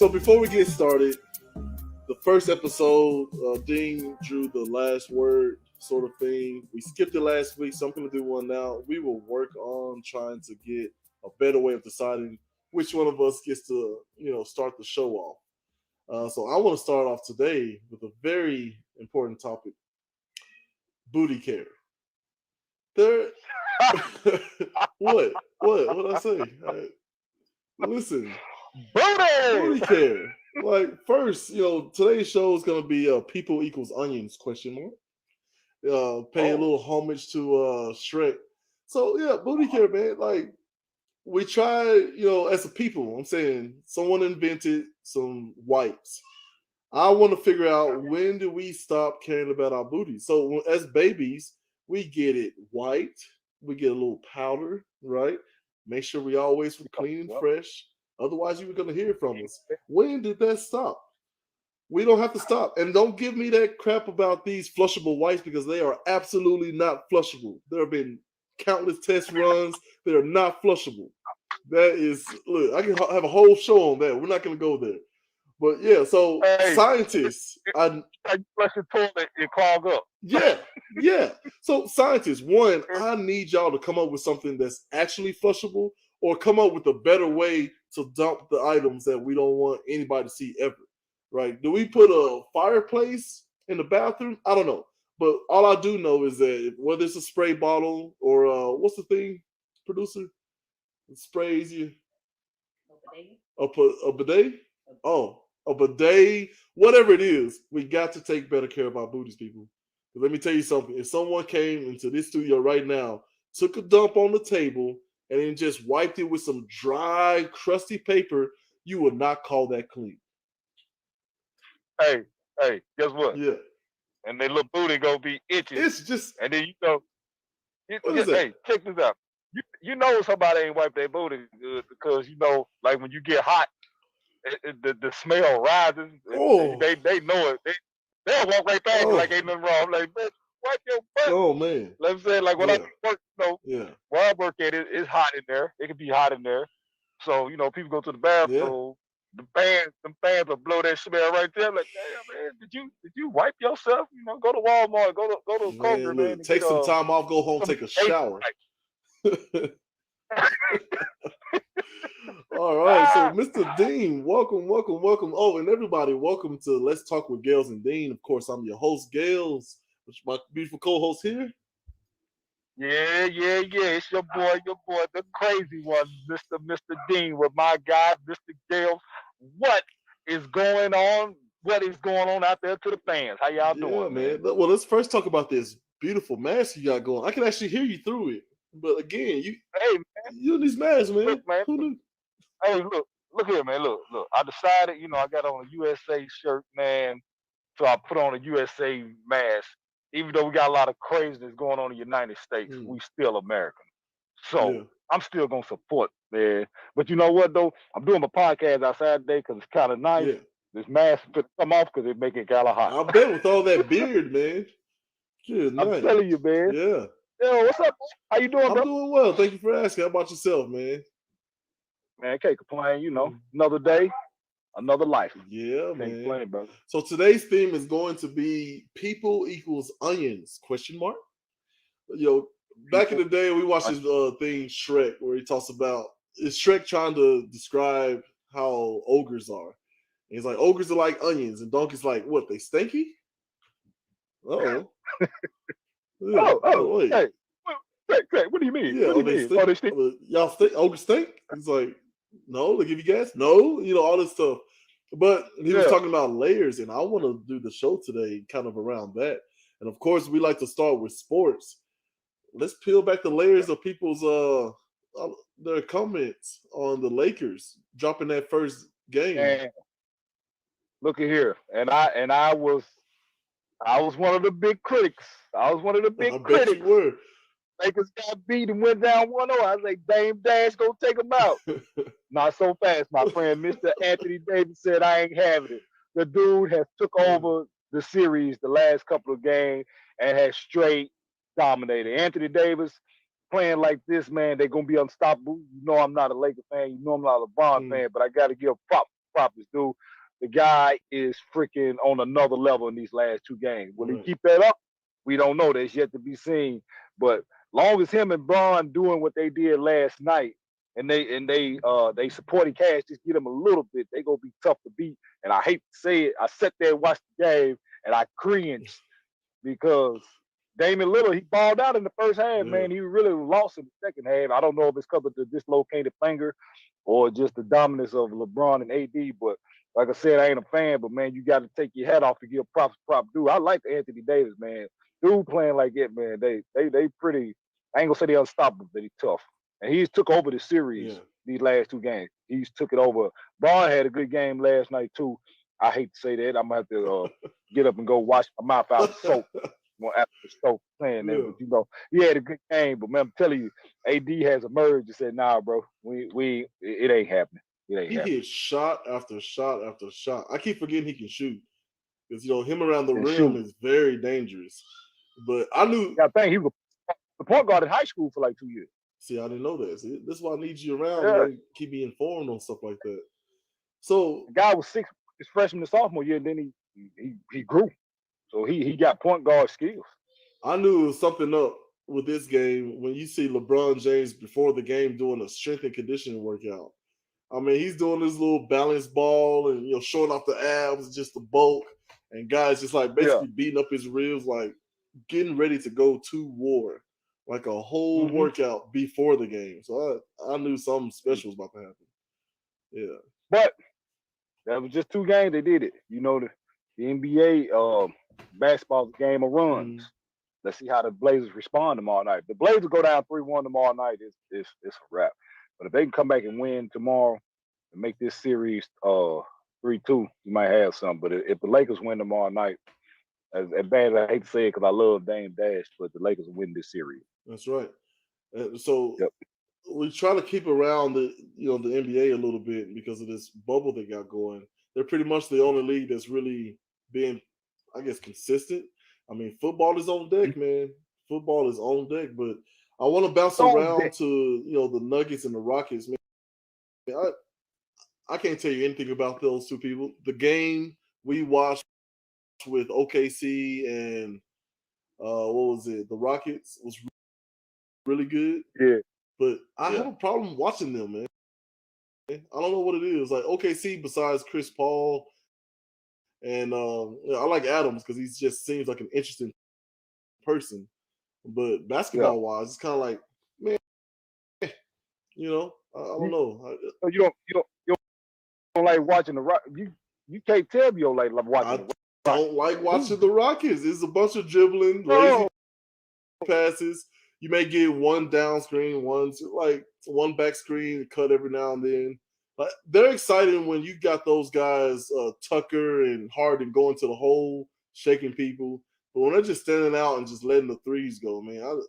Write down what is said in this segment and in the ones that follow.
So before we get started, the first episode, Dean drew the last word sort of thing. We skipped it last week, so I'm going to do one now. We will work on trying to get a better way of deciding which one of us gets to, start the show off. So I want to start off today with a very important topic: booty care. There. What did I say? Listen, booty care. Like first, today's show is gonna be people equals onions question mark. Pay a little homage to Shrek. So yeah, booty care, man. Like we try, as a people, I'm saying someone invented some wipes. I want to figure out when do we stop caring about our booty. So as babies, we get it white, we get a little powder, right? Make sure we always were clean and fresh. Otherwise, you were going to hear from us. When did that stop? We don't have to stop. And don't give me that crap about these flushable wipes because they are absolutely not flushable. There have been countless test runs. They are not flushable. That is, look, I can have a whole show on that. We're not going to go there. But yeah, so scientists, I flush the toilet and clog up. Yeah. So scientists, one, I need y'all to come up with something that's actually flushable, or come up with a better way to dump the items that we don't want anybody to see ever. Right? Do we put a fireplace in the bathroom? I don't know, but all I do know is that whether it's a spray bottle or what's the thing, producer, it sprays you. A bidet. Oh, a bidet, whatever it is, we got to take better care of our booties, people. But let me tell you something. If someone came into this studio right now, took a dump on the table, and then just wiped it with some dry, crusty paper, you would not call that clean. Hey, guess what? Yeah. And their little booty gonna be itching. It's just. And then hey, check this out. You know somebody ain't wiped their booty good because like when you get hot, the smell rises. They know it. They'll walk right past you like ain't nothing wrong. I'm like, man, wipe your butt. Oh man. Let me say, like when I work, where I work at, it's hot in there. It can be hot in there. So people go to the bathroom. The fans will blow that smell right there. I'm like, damn man, did you wipe yourself? Go to Walmart, go to Kroger, man. Take some time off, go home, take a shower. All right, so Mr. Dean, welcome. Oh, and everybody, welcome to Let's Talk with Gales and Dean. Of course, I'm your host, Gales, which is my beautiful co-host here. Yeah. It's your boy, the crazy one, Mr. Dean, with my guy, Mr. Gales. What is going on? What is going on out there to the fans? How y'all doing, man? Well, let's first talk about this beautiful mask you got going. I can actually hear you through it. But again, you in these masks, man. Look, man. Who knew? Hey, look here, man. Look. I decided, I got on a USA shirt, man. So I put on a USA mask. Even though we got a lot of craziness going on in the United States, we still American. So I'm still gonna support, man. But you know what though? I'm doing my podcast outside today because it's kind of nice. Yeah. This mask could come off because it make it kind of hot. I bet with all that beard, man. Good night. I'm telling you, man. Yeah. Yo, what's up? How you doing, bro? I'm doing well. Thank you for asking. How about yourself, man? Man, can't complain. Another day, another life. Yeah, can't man. Complain, bro. So today's theme is going to be people equals onions, question mark. Back in the day, we watched this thing, Shrek, where he talks about, is Shrek trying to describe how ogres are. And he's like, ogres are like onions, and donkeys like, what, they stinky? Uh-oh. Yeah. Wait. Hey. What do you mean? Yeah, what do you mean? They stink? Y'all stink? Ogres stink? He's like, no, they give you gas? No, all this stuff. But he was talking about layers, and I want to do the show today kind of around that. And of course, we like to start with sports. Let's peel back the layers of people's their comments on the Lakers dropping that first game. Man, look at here, and I was one of the big critics. I was one of the big critics. Bet you were. Lakers got beat and went down 1-0. I was like, Dame Dash, go take them out. Not so fast, my friend. Mr. Anthony Davis said, I ain't having it. The dude has took over the series the last couple of games and has straight dominated. Anthony Davis playing like this, man, they're going to be unstoppable. I'm not a Laker fan. I'm not a LeBron fan, but I got to give props props is due. The guy is freaking on another level in these last 2 games. Will he Right. keep that up? We don't know. That's yet to be seen. But long as him and Braun doing what they did last night, and they supporting Cash, just get them a little bit, they gonna be tough to beat. And I hate to say it, I sat there and watched the game and I cringed because Damian Lillard, he balled out in the first half, Yeah. man. He really lost in the second half. I don't know if it's because of the dislocated finger or just the dominance of LeBron and AD, but like I said, I ain't a fan, but man, you got to take your hat off to give props prop due. I like Anthony Davis, man. Dude playing like that, man. They pretty. I ain't gonna say they unstoppable, but he tough. And he's took over the series these last 2 games. He's took it over. Braun had a good game last night too. I hate to say that. I'm gonna have to get up and go wash my mouth out with soap after the stove playing that. But you know, he had a good game. But man, I'm telling you, AD has emerged and said, "Nah, bro, it ain't happening. It ain't happening." Hit shot after shot after shot. I keep forgetting he can shoot because him around the And rim is very dangerous. But I knew. I think he was the point guard in high school for like 2 years. See, I didn't know that. See, this is why I need you around, Yeah. man. Keep me informed on stuff like that. So the guy was 6 his freshman and sophomore year, and then he grew. So he got point guard skills. I knew it was something up with this game when you see LeBron James before the game doing a strength and conditioning workout. I mean, he's doing this little balance ball and showing off the abs, just the bulk, and guys just like basically beating up his ribs, like getting ready to go to war, like a whole workout before the game. So I knew something special was about to happen. Yeah, but that was just 2 games they did it. You know, the NBA basketball game of runs. Let's see how the Blazers respond tomorrow night. If the Blazers go down 3-1 tomorrow night, it's a wrap. But if they can come back and win tomorrow and make this series 3-2, you might have some. But if the Lakers win tomorrow night, as bad as I hate to say it because I love Dame Dash, but the Lakers will win this series. That's right. So we try to keep around the the NBA a little bit because of this bubble they got going. They're pretty much the only league that's really being, I guess, consistent. I mean, football is on deck, man. Football is on deck, but I want to bounce around to the Nuggets and the Rockets, man. I can't tell you anything about those 2 people. The game we watched with OKC and what was it? The Rockets was really good. Yeah. But I have a problem watching them, man. I don't know what it is. Like OKC, besides Chris Paul, and I like Adams because he just seems like an interesting person. But basketball wise, it's kind of like, man, I don't know. You don't like watching the Rock. You can't tell me you don't like watching. I don't like watching the Rockets. It's a bunch of dribbling, lazy passes. You may get one down screen, one back screen cut every now and then. They're exciting when you got those guys, Tucker and Harden, going to the hole, shaking people. But when they're just standing out and just letting the threes go, man, I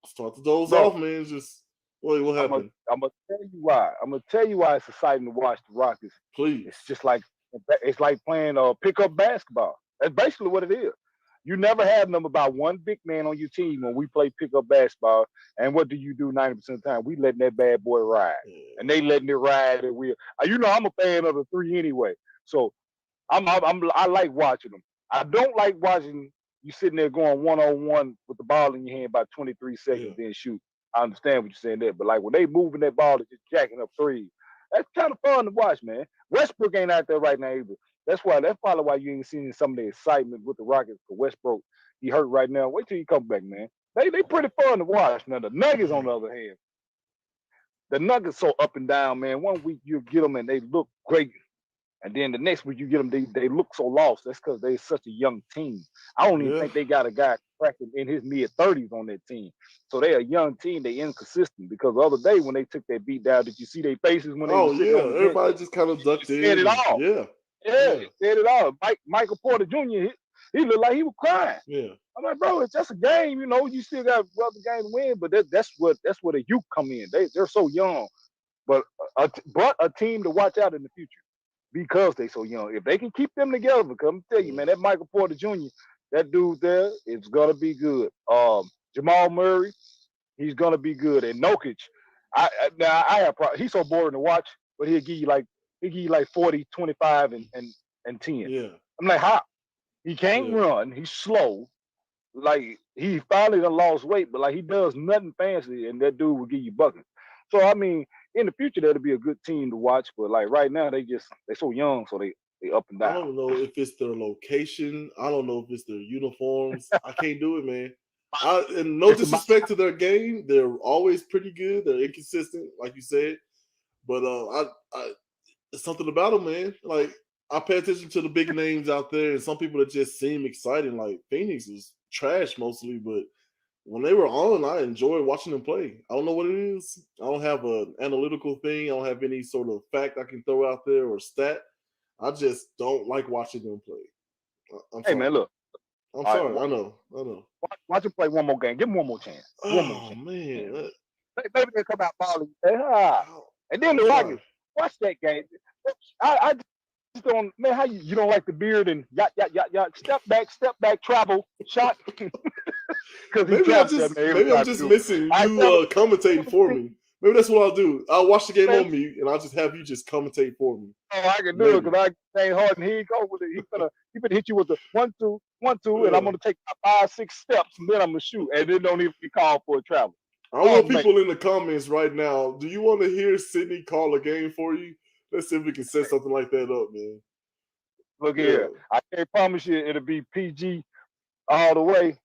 start to doze off, man. It's just, what happened? I'm gonna tell you why. I'm gonna tell you why it's exciting to watch the Rockets. Please. It's just like playing pickup basketball. That's basically what it is. You never have them about one big man on your team when we play pickup basketball. And what do you do 90% of the time? We letting that bad boy ride. And they letting it ride. And I'm a fan of the 3 anyway. So I like watching them. I don't like watching you sitting there going 1-on-1 with the ball in your hand about 23 seconds, then shoot. I understand what you're saying there. But like when they moving that ball and just jacking up threes, that's kind of fun to watch, man. Westbrook ain't out there right now either. That's probably why you ain't seeing some of the excitement with the Rockets for Westbrook. He hurt right now. Wait till he come back, man. They pretty fun to watch. Now the Nuggets, on the other hand, the Nuggets so up and down, man. One week you get them and they look great, and then the next week you get them, they look so lost. That's because they're such a young team. I don't even think they got a guy cracking in his mid-30s on that team. So they're a young team. They inconsistent because the other day when they took that beat down, did you see their faces when they were sitting on the bench? Everybody just kind of ducked in. Said it all. Said it all. Michael Porter Jr., he looked like he was crying. Yeah. I'm like, bro, it's just a game, you still got other game to win, but that's where the youth come in. They're so young. But a team to watch out in the future because they so young. If they can keep them together, because I'm tell you, man, that Michael Porter Jr., that dude there is gonna be good. Jamal Murray, he's gonna be good. And Jokic, I have he's so boring to watch, but he'll give you like he give you like 40, 25, and 10. Yeah. I'm like, how? He can't Yeah. run. He's slow. Like he finally done lost weight, but like he does nothing fancy, and that dude will give you buckets. So I mean, in the future that'll be a good team to watch. But like right now, they so young, so they up and I down. don't know if it's their location. I don't know if it's their uniforms. I can't do it, man. And no It's the disrespect to their game, they're always pretty good. They're inconsistent, like you said. But it's something about them, man. Like I pay attention to the big names out there, and some people that just seem exciting. Like Phoenix is trash mostly, but when they were on, I enjoyed watching them play. I don't know what it is. I don't have an analytical thing. I don't have any sort of fact I can throw out there or stat. I just don't like watching them play. I'm hey sorry. man, look, I'm all right, sorry. I know. I know. watch him play one more game. Give him one more chance. One more Oh chance. man. Maybe they come out balling. And then I'll the try. Rockets. Watch that game. I just don't, man. How you don't like the beard and yacht. Step back, travel, shot. Because he trapped that man. He was Maybe I'm trying to just do it. missing I you never, commentating for me. Maybe that's what I'll do. I'll watch the game man, on mute and I'll just have you just commentate for me. oh, I can do it Maybe. because I ain't hard and he ain't go with it. He gonna hit you with the 1-2, 1-2, and I'm Yeah. gonna take 5-6 steps and then I'm gonna shoot, and then don't even be called for a travel. I Oh want man, people in the comments right now. Do you want to hear Sydney call a game for you? Let's see if we can set something like that up, man. look Yeah. here. I can't promise you it'll be PG all the way,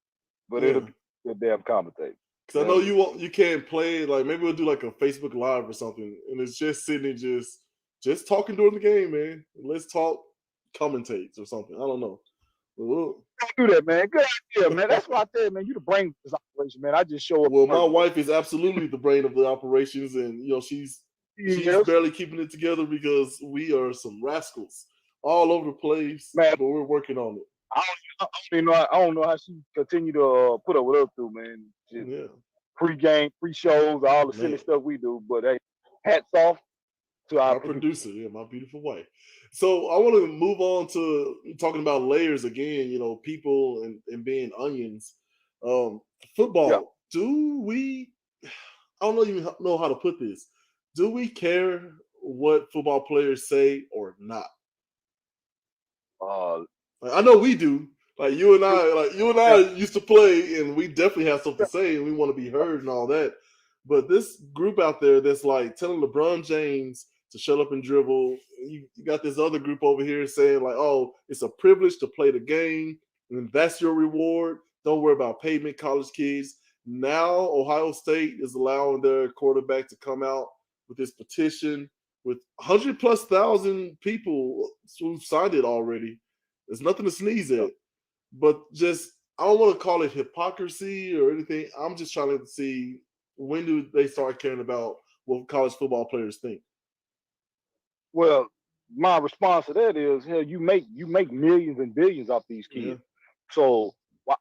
but it'll Yeah. be a damn commentate. Because I know you can't play, like maybe we'll do like a Facebook Live or something, and it's just Sydney just talking during the game, man. Let's talk commentates or something. I don't know. Well, Do that, man. Good idea, man. That's what I said, man. You the brain of this operation, man. I just show up. well, my wife is absolutely the brain of the operations, and she's Yes, barely keeping it together because we are some rascals all over the place, man. but we're working on it. I don't know how she continue to put up with us too, man. Just Yeah, pre-game, pre-shows, all the silly man. stuff we do. But hey, hats off to our Our producer, yeah, my beautiful wife. So I want to move on to talking about layers again. People and being onions. Yeah. Football. Do we? I don't even know how to put this. Do we care what football players say or not? Uh, Like, I know we do. Like you and I used to play, and we definitely have something to say, and we want to be heard and all that. But this group out there that's like telling LeBron James to shut up and dribble. You got this other group over here saying like, "Oh, it's a privilege to play the game, and that's your reward. Don't worry about payment, college kids." Now Ohio State is allowing their quarterback to come out with this petition with 100,000+ people who signed it already. There's nothing to sneeze yeah. at. But just I don't want to call it hypocrisy or anything. I'm just trying to see when do they start caring about what college football players think. Well, my response to that is, hell, you make millions and billions off these Yeah. kids. So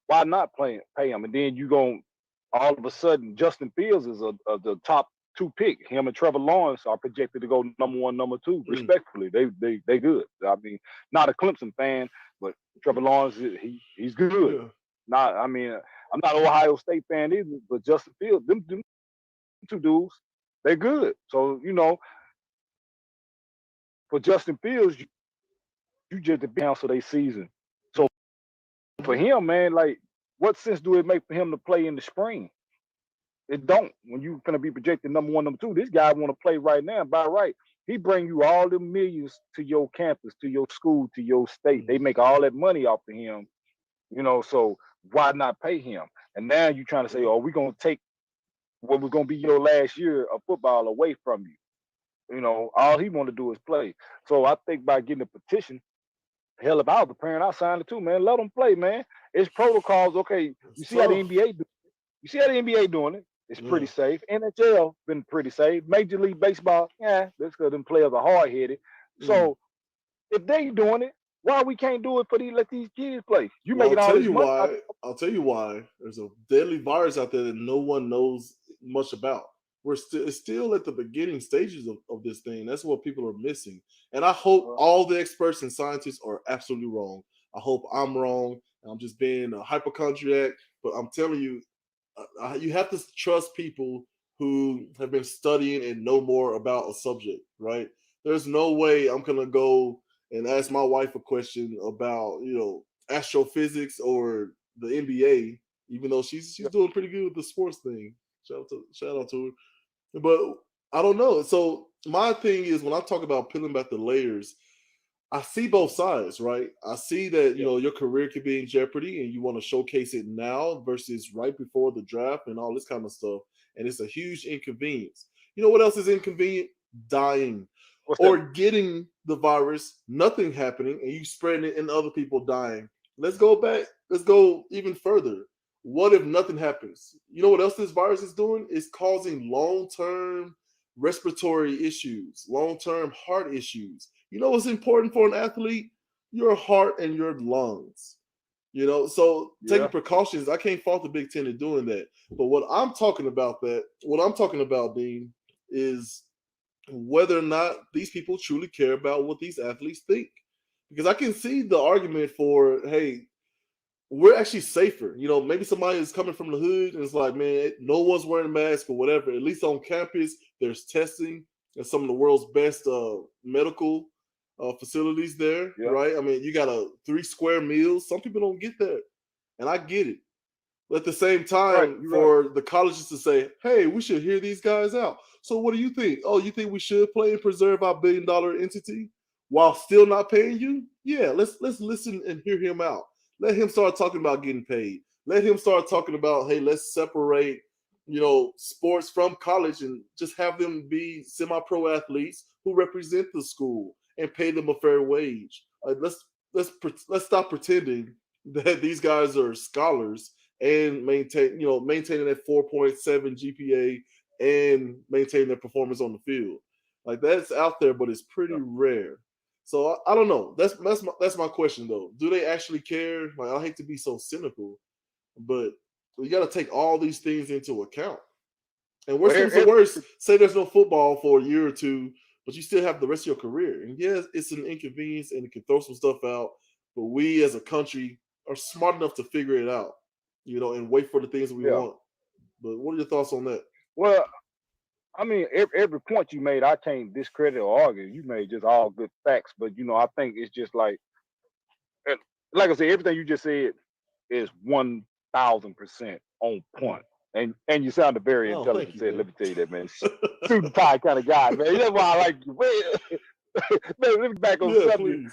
why not pay them? And then you going all of a sudden Justin Fields is the top two pick. Him and Trevor Lawrence are projected to go number one, number two. Respectfully, they good. I mean, not a Clemson fan, but Trevor Lawrence he's good. Yeah. Not I mean, I'm not an Ohio State fan either, but Justin Fields, them two dudes, they're good. So for Justin Fields, you just cancel their season. So for him, man, like, what sense do it make for him to play in the spring? It don't. When you gonna be projected number one, number two, this guy want to play right now. By right, he bring you all the millions to your campus, to your school, to your state. They make all that money off of him, So why not pay him? And now you trying to say, "Oh, we're gonna take what was gonna be your last year of football away from you." All he want to do is play. So I think by getting a petition, hell, if I was a parent, I signed it too, man. Let them play, man. It's protocols. Okay, It's you see how the tough. NBA do. You see how the NBA doing it. It's pretty safe. NHL been pretty safe. Major League Baseball, yeah, that's because them players are hard headed. So if they doing it, why we can't do it for let these kids play? You Well, making all this money. I'll tell you why. There's a deadly virus out there that no one knows much about. It's still at the beginning stages of this thing. That's what people are missing. And I hope all the experts and scientists are absolutely wrong. I hope I'm wrong. I'm just being a hypochondriac. But I'm telling you, you have to trust people who have been studying and know more about a subject, right? There's no way I'm gonna go and ask my wife a question about astrophysics or the NBA, even though she's doing pretty good with the sports thing. Shout out to her. But I don't know. So my thing is when I talk about peeling back the layers, I see both sides, right? I see that your career could be in jeopardy and you want to showcase it now versus right before the draft and all this kind of stuff. And it's a huge inconvenience. You know what else is inconvenient? Dying or getting the virus, nothing happening, and you spreading it and other people dying. Let's go back. Let's go even further. What if nothing happens? You know what else this virus is doing? It's causing long-term respiratory issues, long-term heart issues. You know what's important for an athlete? Your heart and your lungs. So taking precautions, I can't fault the Big Ten in doing that. But what I'm talking about, Dean, is whether or not these people truly care about what these athletes think. Because I can see the argument for, hey, we're actually safer. Maybe somebody is coming from the hood and it's like, man, no one's wearing a mask or whatever. At least on campus, there's testing and some of the world's best medical facilities there, right? I mean, you got 3 square meals. Some people don't get that, and I get it. But at the same time, for the colleges to say, hey, we should hear these guys out. So what do you think? Oh, you think we should play and preserve our billion-dollar entity while still not paying you? Yeah, let's listen and hear him out. Let him start talking about getting paid. Let him start talking about, hey, let's separate, sports from college and just have them be semi-pro athletes who represent the school and pay them a fair wage. Let's stop pretending that these guys are scholars and maintaining that 4.7 GPA and maintaining their performance on the field. Like that's out there, but it's pretty rare. So I don't know. That's my question though. Do they actually care? Like I hate to be so cynical, but you got to take all these things into account. And worst comes to worst, say there's no football for a year or two, but you still have the rest of your career. And yes, it's an inconvenience and it can throw some stuff out. But we as a country are smart enough to figure it out, and wait for the things we want. But what are your thoughts on that? Well, I mean, every point you made, I can't discredit or argue. You made just all good facts, but I think it's just like I said, everything you just said is 1,000% on point. And you sounded very intelligent. You, let me tell you that, man. Suit and tie kind of guy, man. That's why I like you. Man, let me back on subject.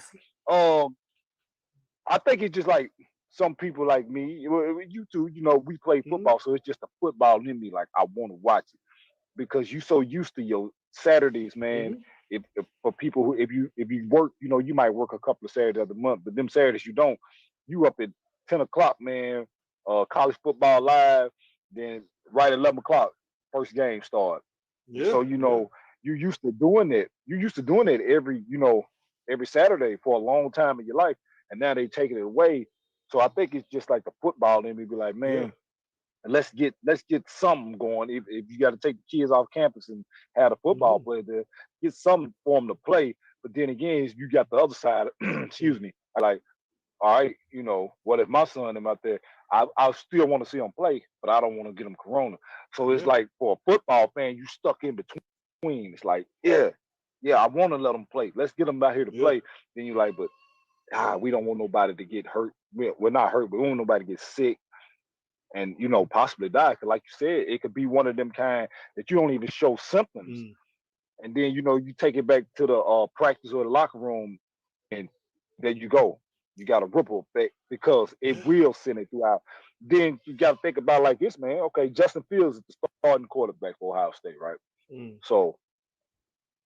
I think it's just like some people like me, you too. We play football, so it's just a football in me. Like I want to watch it because you so used to your Saturdays, man. If for people who if you work, you might work a couple of Saturdays of the month, but them Saturdays you don't. You up at 10 o'clock, man. College football live. Then right at 11 o'clock, first game start. Yeah, so you used to doing it. You used to doing it every Saturday for a long time in your life, and now they taking it away. So I think it's just like the football in me be like, man, let's get something going. If you got to take the kids off campus and have a football player there, get something for them to play. But then again, you got the other side. Excuse me. Like, all right, what if my son am out there? I still want to see him play, but I don't want to get him corona. So it's like for a football fan, you stuck in between. It's like, yeah, I want to let them play. Let's get them out here to play. Then you're like, but we don't want nobody to get hurt. We're not hurt, but we don't want nobody to get sick and possibly die. Because like you said, it could be one of them kind that you don't even show symptoms, and then you take it back to the practice or the locker room, and there you go. You got a ripple effect because it will send it throughout. Then you got to think about like this, man. Okay, Justin Fields is the starting quarterback for Ohio State, right? So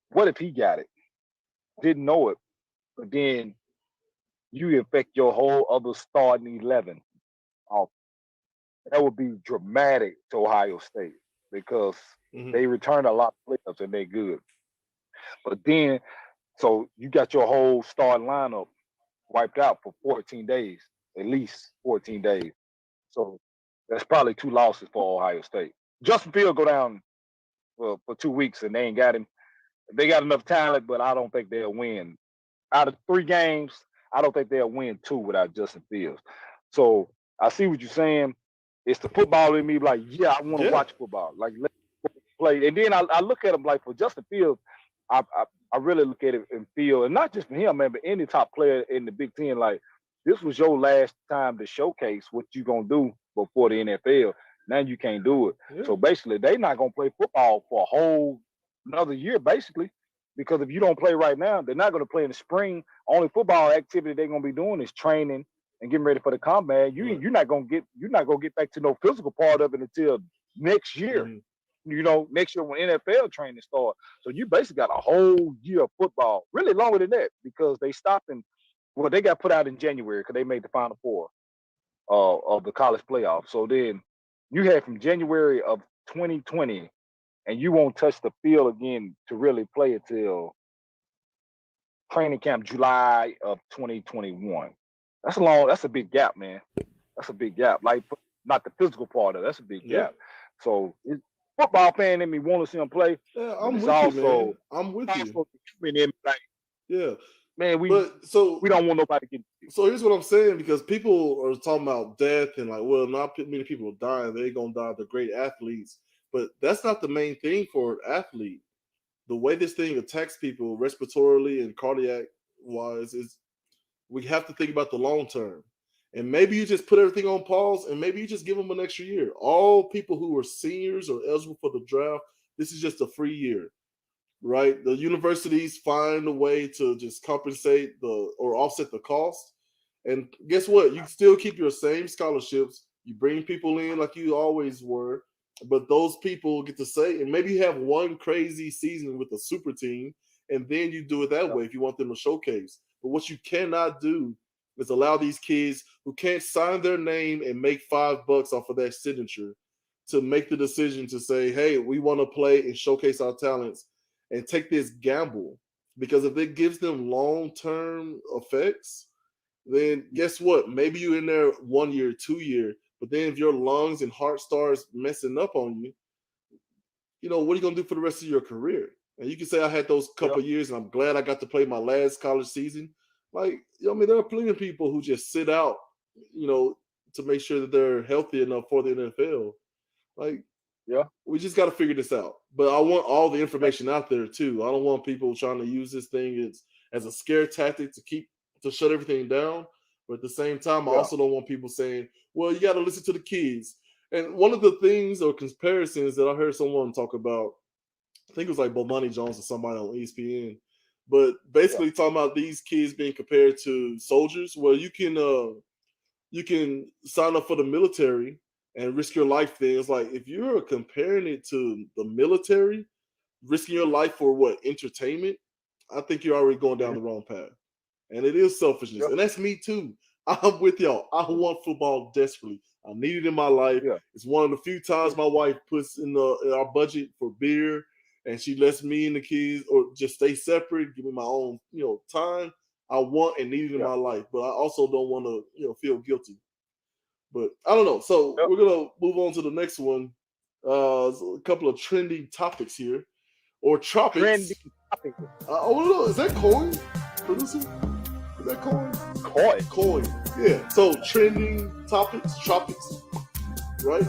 what if he got it? Didn't know it, but then you infect your whole other starting 11 off. That would be dramatic to Ohio State because they return a lot of players and they're good. But then, so you got your whole starting lineup wiped out for 14 days, at least 14 days. So that's probably 2 losses for Ohio State. Justin Fields go down for 2 weeks and they ain't got him. They got enough talent, but I don't think they'll win. Out of 3 games, I don't think they'll win 2 without Justin Fields. So I see what you're saying. It's the football in me, like, I want to watch football. Like, let's play. And then I look at them like for Justin Fields, I I really look at it and feel, and not just for him, man, but any top player in the Big Ten, like this was your last time to showcase what you gonna do before the NFL. Now you can't do it. Yeah. So basically, they're not gonna play football for a whole another year, basically, because if you don't play right now, they're not gonna play in the spring. Only football activity they're gonna be doing is training and getting ready for the combine. You're not gonna get back to no physical part of it until next year. Mhm. Next year when NFL training starts. So you basically got a whole year of football, really longer than that, because they stopped they got put out in January because they made the Final Four of the college playoff. So then you had from January of 2020, and you won't touch the field again to really play until training camp July of 2021. That's a big gap, man. That's a big gap. Like, not the physical part of it. That's a big gap. So football fan in me want to see him play. Yeah, I'm with you, man. I'm with you. Yeah, man, we don't want nobody to get. So here's what I'm saying, because people are talking about death and like, well, not many people are dying. They're gonna die. They're great athletes, but that's not the main thing for an athlete. The way this thing attacks people respiratorily and cardiac wise is we have to think about the long term. And maybe you just put everything on pause, and maybe you just give them an extra year. All people who are seniors or eligible for the draft, this is just a free year, right? The universities find a way to just compensate or offset the cost. And guess what? You still keep your same scholarships. You bring people in like you always were, but those people get to say, and maybe you have one crazy season with a super team, and then you do it that way if you want them to showcase. But what you cannot do is allow these kids who can't sign their name and make $5 off of that signature to make the decision to say, hey, we want to play and showcase our talents and take this gamble. Because if it gives them long-term effects, then guess what? Maybe you're in there 1 year, 2 year, but then if your lungs and heart starts messing up on you, what are you going to do for the rest of your career? And you can say I had those couple years and I'm glad I got to play my last college season. Like, I mean, there are plenty of people who just sit out, to make sure that they're healthy enough for the NFL. Like, we just got to figure this out. But I want all the information out there too. I don't want people trying to use this thing as a scare tactic to shut everything down. But at the same time, I also don't want people saying, well, you got to listen to the kids. And one of the things or comparisons that I heard someone talk about, I think it was like Bomani Jones or somebody on ESPN, but basically talking about these kids being compared to soldiers. Well, you can sign up for the military and risk your life there. It's like, if you're comparing it to the military, risking your life for what, entertainment, I think you're already going down the wrong path. And it is selfishness. And that's me too. I'm with y'all. I want football desperately. I need it in my life. It's one of the few times my wife puts in our budget for beer, and she lets me and the kids or just stay separate, give me my own, time. I want and need it in my life, but I also don't want to, feel guilty. But I don't know. So we're gonna move on to the next one. A couple of trending topics here, or tropics. Trending topics. No, is that coin, producer? Is that coin? Coin. Yeah. So trending topics, tropics, right?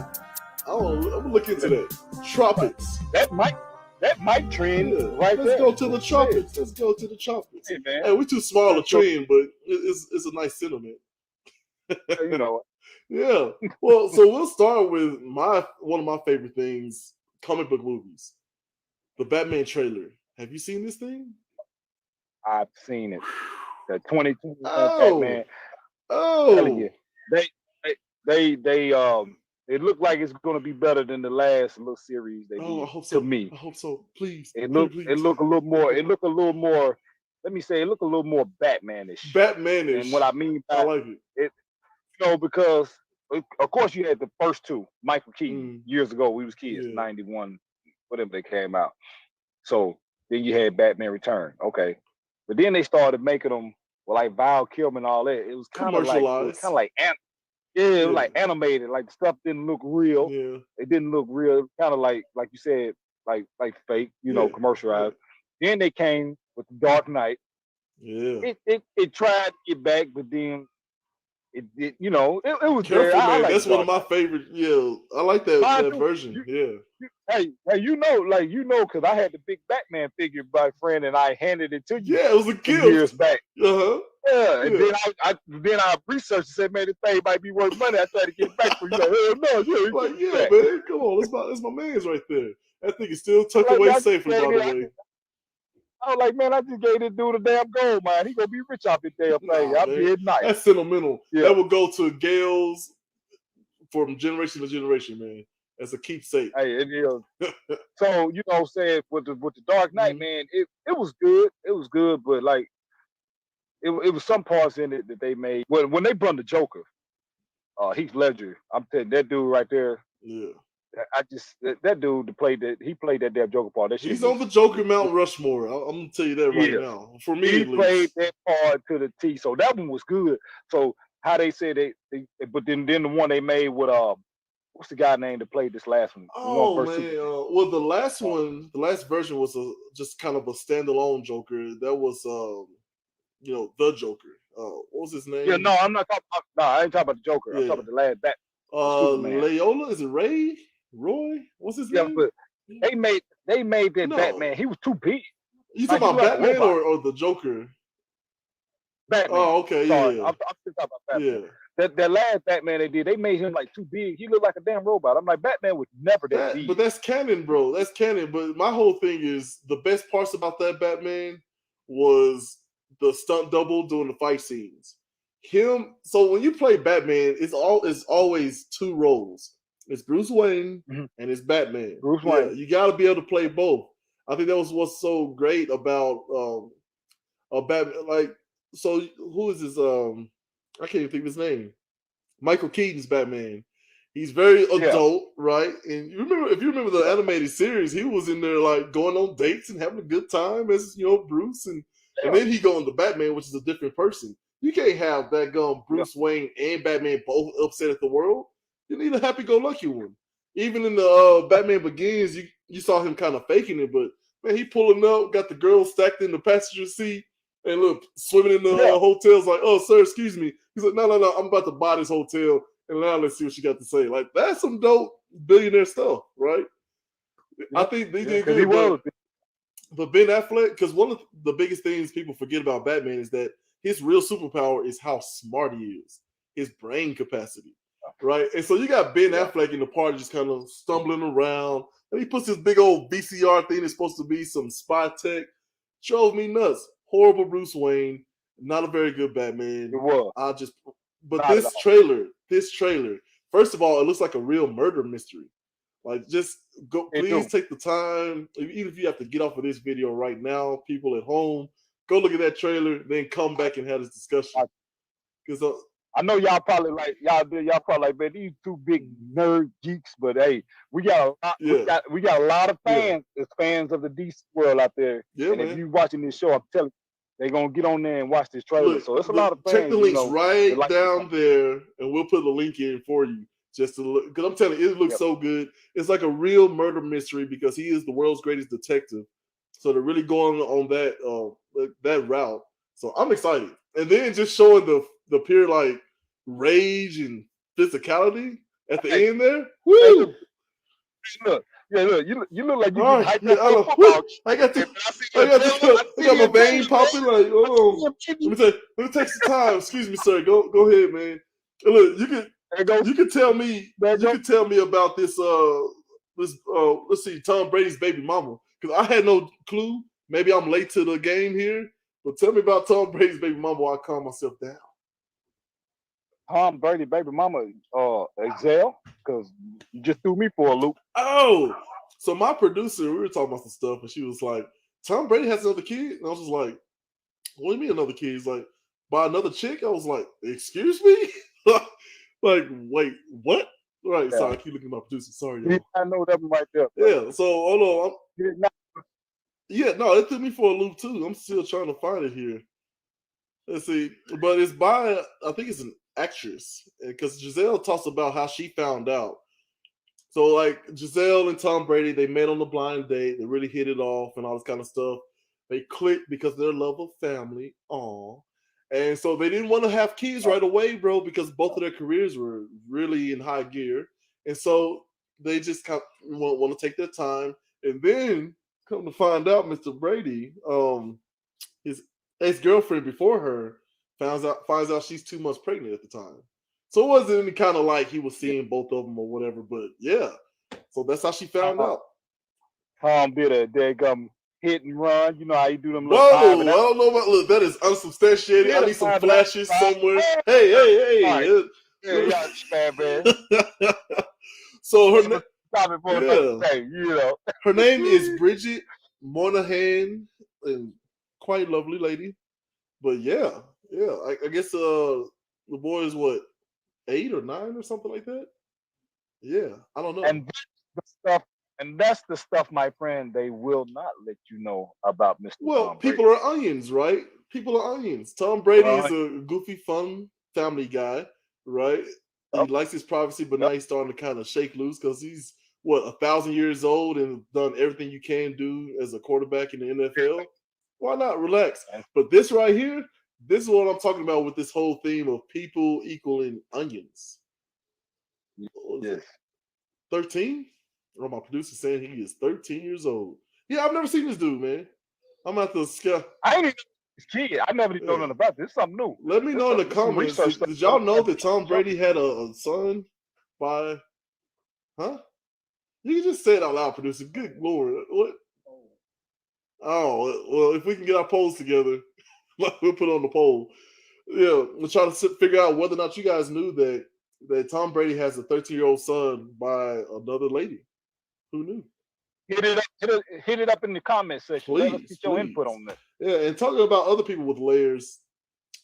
I'm gonna look into that. Tropics. That might trend right Let's there. Go to the tropics. Let's go to the tropics. Hey, man. Hey, we're too small to trend, but it's a nice sentiment. Yeah. Well, so we'll start with one of my favorite things, comic book movies. The Batman trailer. Have you seen this thing? I've seen it. The 2020 Batman. It looked like it's going to be better than the last little series they did. I hope so. To me, I hope so. Please. It looked a little more. It looked a little more. Let me say, it looked a little more Batmanish. Batmanish. And what I mean by I like it. Because of course you had the first two, Michael Keaton, years ago. We was kids, 91, whatever they came out. So then you had Batman Return. Okay. But then they started making them like Val Kilmer and all that. It was kind of like it was like animated. Like the stuff didn't look real. Yeah. It didn't look real. Kind of like you said, like fake, commercialized. Yeah. Then they came with the Dark Knight. Yeah. It tried to get back, but then it was Careful, there. man. That's one of my favorite. Yeah, I like that version. hey, because I had the big Batman figure by friend, and I handed it to you Yeah, it was a some gift. years back. Uh-huh. Yeah, and Yeah. then I researched and said, man, this thing might be worth money. I tried to get it back for you. Like, hell no, you ain't Like, getting yeah, it back. man, come on, that's my man's right there. That thing is still tucked Like, away man, safely, by the way. I was like, man, I just gave this dude a damn gold mine. He gonna be rich off this damn thing. Nah, I'm man, being nice. that's sentimental. Yeah, That would go to Gales from generation to generation, man. As a keepsake. hey, it is. So you know, what I'm saying with the Dark Knight, man, it was good. It was good, but like it was some parts in it that they made when they brought the Joker, Heath Ledger. I'm telling that dude right there. Yeah. I just that dude played that damn Joker part. That shit He's was, on the Joker Mount Rushmore. I'm gonna tell you that right yeah. now. For me, He at played least. that part to the T. So that one was good. So how they said but then the one they made with what's the guy name that played this last one? The one Oh versus man, Superman. well the last one, the last version was just kind of a standalone Joker. That was the Joker. What was his Yeah, name? no, I'm not talking about. No, I ain't talking about the Joker. I'm Yeah, talking about the last Superman. Leola, is it Ray? Roy? What's his Yeah, name? but they made that Batman. No, He was too big. you Like talking he about looked like a Batman robot. or the Joker? Batman. Oh, okay, Sorry, yeah, I'm still talking about Batman. yeah. That last Batman they made him like too big. He looked like a damn robot. I'm like, Batman was never that But big. that's canon, bro. That's canon. But my whole thing is the best parts about that Batman was the stunt double doing the fight scenes. Him. So when you play Batman, it's always two roles. It's Bruce Wayne Mm-hmm. and it's Batman. Bruce Yeah, Wayne. you got to be able to play both. I think that was what's so great about Batman. Like, so who is his? I can't even think of his name. Michael Keaton's Batman. He's very Yeah. adult, right? And if you remember the Yeah. animated series, he was in there like going on dates and having a good time as Bruce, and Yeah. then he go into Batman, which is a different person. You can't have that Yeah. Bruce Wayne and Batman both upset at the world. You need a happy-go-lucky one. Even in the Batman Begins, you saw him kind of faking it, but man, he pulling up, got the girl stacked in the passenger seat, and look, swimming in the Yeah. hotels like, oh, sir, excuse me. He's like, no, I'm about to buy this hotel, and now let's see what she got to say. Like, that's some dope billionaire stuff, right? Yeah. I think they did Because he good, was. but Ben Affleck, because one of the biggest things people forget about Batman is that his real superpower is how smart he is, his brain capacity, right? And so you got Ben Affleck in the party just kind of stumbling around, and he puts this big old VCR thing that's supposed to be some spy tech. Drove me nuts. Horrible Bruce Wayne, not a very good Batman. It was. But Not at this all. trailer, first of all, it looks like a real murder mystery. Like, just go, please take the time, even if you have to get off of this video right now, people at home, go look at that trailer, then come back and have this discussion. Because I know y'all probably like man, these two big nerd geeks, but hey, we got a lot, we got a lot of fans, fans of the DC world out there. Yeah, and man. if you watching this show, I'm telling you, they're gonna get on there and watch this trailer. So it's a lot of fans. Check the links right like down there, and we'll put the link in for you. Just to look, because I'm telling you, it looks so good. It's like a real murder mystery because he is the world's greatest detective. So they're really going on that route. So I'm excited. And then just showing the pure like rage and physicality at the end there. Woo! Hey, look, you look like you getting hyped up for football. I got my vein popping. Like, oh, let me take some time. Excuse me, sir. Go ahead, man. Look, you can tell me about this let's see, Tom Brady's baby mama, because I had no clue. Maybe I'm late to the game here, but tell me about Tom Brady's baby mama while I calm myself down. Tom Brady baby mama, Excel, because you just threw me for a loop. Oh, so my producer, we were talking about some stuff, and she was like, Tom Brady has another kid, and I was just like, what do you mean another kid? He's like, by another chick? I was like, excuse me? Like, wait, what? Right, sorry, I keep looking at my producer. Sorry, y'all. I know that one right there. Yeah, so hold on. Yeah, no, it took me for a loop too. I'm still trying to find it here. Let's see, but it's by, I think it's an actress, because Giselle talks about how she found out. So like Giselle and Tom Brady, they met on the blind date. They really hit it off and all this kind of stuff. They clicked because of their love of family. Aw. And so they didn't want to have kids right away, bro, because both of their careers were really in high gear. And so they just want to take their time, and then come to find out, Mr. Brady, his ex-girlfriend before her finds out she's 2 months pregnant at the time. So it wasn't any kind of like he was seeing both of them or whatever, but yeah. So that's how she found out. Tom did a daggum hit and run. You know how you do them Whoa, little I don't know about look. That is unsubstantiated. I need some flashes somewhere. Hey. Right. Yeah, y'all stand, man. So her her her name is Bridget Moynihan, and quite lovely lady. But yeah, I guess the boy is what, 8 or 9 or something like that. Yeah, I don't know. And that's the stuff, my friend, they will not let you know about Mr. Well, Tom Brady. people are onions, right? People are onions. Tom Brady is a goofy, fun family guy, right? He likes his privacy, but now he's starting to kind of shake loose because he's 1,000 years old and done everything you can do as a quarterback in the NFL. Why not relax? But this right here, this is what I'm talking about with this whole theme of people equaling onions. Yes. 13? Or my producer saying he is 13 years old. Yeah, I've never seen this dude, man. I'm at the scale. I ain't even this kid. I never even know nothing about this. It's something new. Let me know in the comments. Did y'all know that Tom Brady had a son by? Huh? You can just say it out loud, producer. Good Lord. What? Oh, well, if we can get our polls together, we'll put on the poll. Yeah, we'll try to figure out whether or not you guys knew that Tom Brady has a 13-year-old son by another lady. Who knew? Hit it up in the comment section. Let us get your input on that. Yeah, and talking about other people with layers,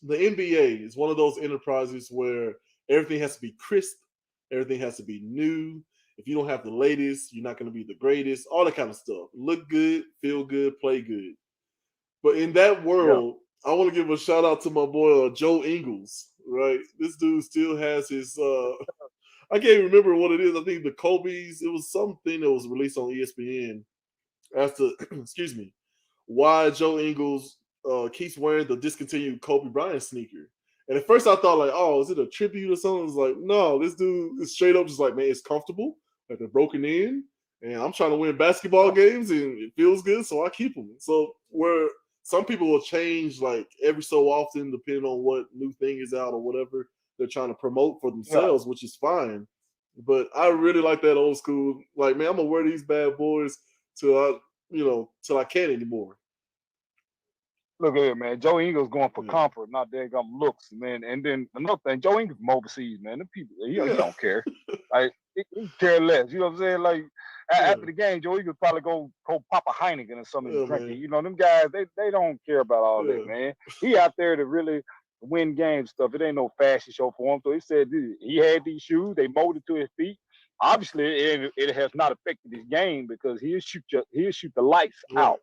the NBA is one of those enterprises where everything has to be crisp, everything has to be new. If you don't have the latest, you're not going to be the greatest, all that kind of stuff. Look good, feel good, play good. But in that world, I want to give a shout out to my boy Joe Ingles, right? This dude still has his I can't remember what it is. I think the Kobe's, it was something that was released on ESPN as to, excuse me, why Joe Ingles keeps wearing the discontinued Kobe Bryant sneaker. And at first I thought like, oh, is it a tribute or something? It's like, no, this dude is straight up just like, man, it's comfortable. Like they're broken in. And I'm trying to win basketball games and it feels good, so I keep them. So where some people will change like every so often depending on what new thing is out or whatever they're trying to promote for themselves, which is fine. But I really like that old school. Like, man, I'm gonna wear these bad boys till I can't anymore. Look at it, man. Joe Ingles going for comfort, not daggum looks, man. And then another thing, Joe Ingles from overseas, man. The people, he don't care. Like he care less. You know what I'm saying? Like after the game, Joe Ingles probably go pop a Heineken or something and drink it. You know, them guys, they don't care about all that, man. He out there to really win game stuff. It ain't no fashion show for him. So he said he had these shoes, they molded to his feet. Obviously, it has not affected his game because he'll shoot the lights out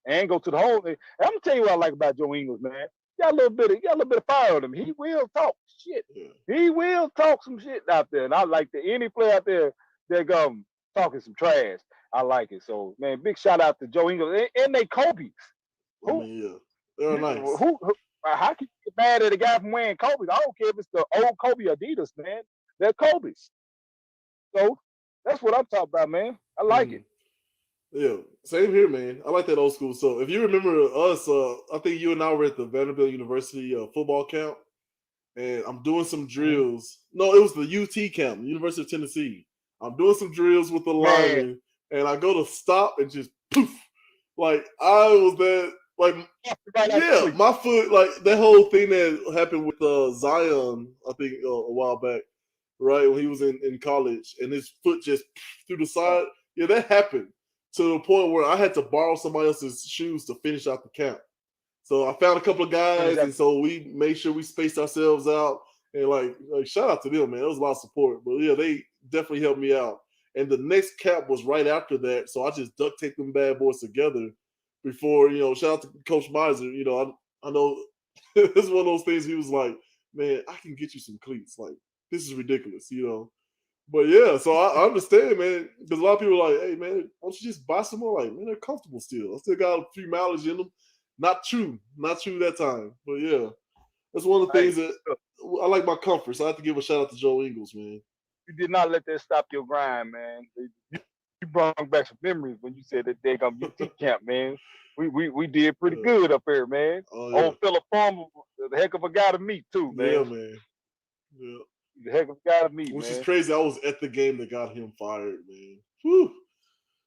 and go to the hole. And I'm gonna tell you what I like about Joe Ingles, man. Got a little bit of fire on him. He will talk shit. He will talk some shit out there. And I like that any player out there that talking some trash. I like it. So man, big shout out to Joe Ingles and they Kobe's. They're nice. How can you get mad at a guy from wearing Kobe's? I don't care if it's the old Kobe Adidas, man. They're Kobe's. So that's what I'm talking about, man. I like it. Yeah, same here, man. I like that old school. So if you remember us, I think you and I were at the Vanderbilt University football camp, and I'm doing some drills. No, it was the UT camp, University of Tennessee. I'm doing some drills with the lineman, and I go to stop and just poof. Like I was that. Like, my foot, like that whole thing that happened with Zion, I think a while back, right, when he was in college, and his foot just through the side. Yeah, that happened to the point where I had to borrow somebody else's shoes to finish out the camp. So I found a couple of guys, and so we made sure we spaced ourselves out. And like shout out to them, man. It was a lot of support. But yeah, they definitely helped me out. And the next camp was right after that, so I just duct taped them bad boys together. Before, shout out to Coach Miser. I know it's one of those things. He was like, man, I can get you some cleats. Like, this is ridiculous, But yeah, so I understand, man, because a lot of people are like, hey, man, why don't you just buy some more? Like, man, they're comfortable still. I still got a few mileage in them. Not true that time. But yeah, that's one of the things that I like my comfort. So I have to give a shout out to Joe Ingles, man. you did not let that stop your grind, man. You brought back some memories when you said that they gonna UT camp, man. We did pretty good up here, man. Oh, yeah. Old Philip Farmer, the heck of a guy to meet too, man. Yeah, man. Yeah. The heck of a guy to meet, Which man. is crazy. I was at the game that got him fired, man. Whew.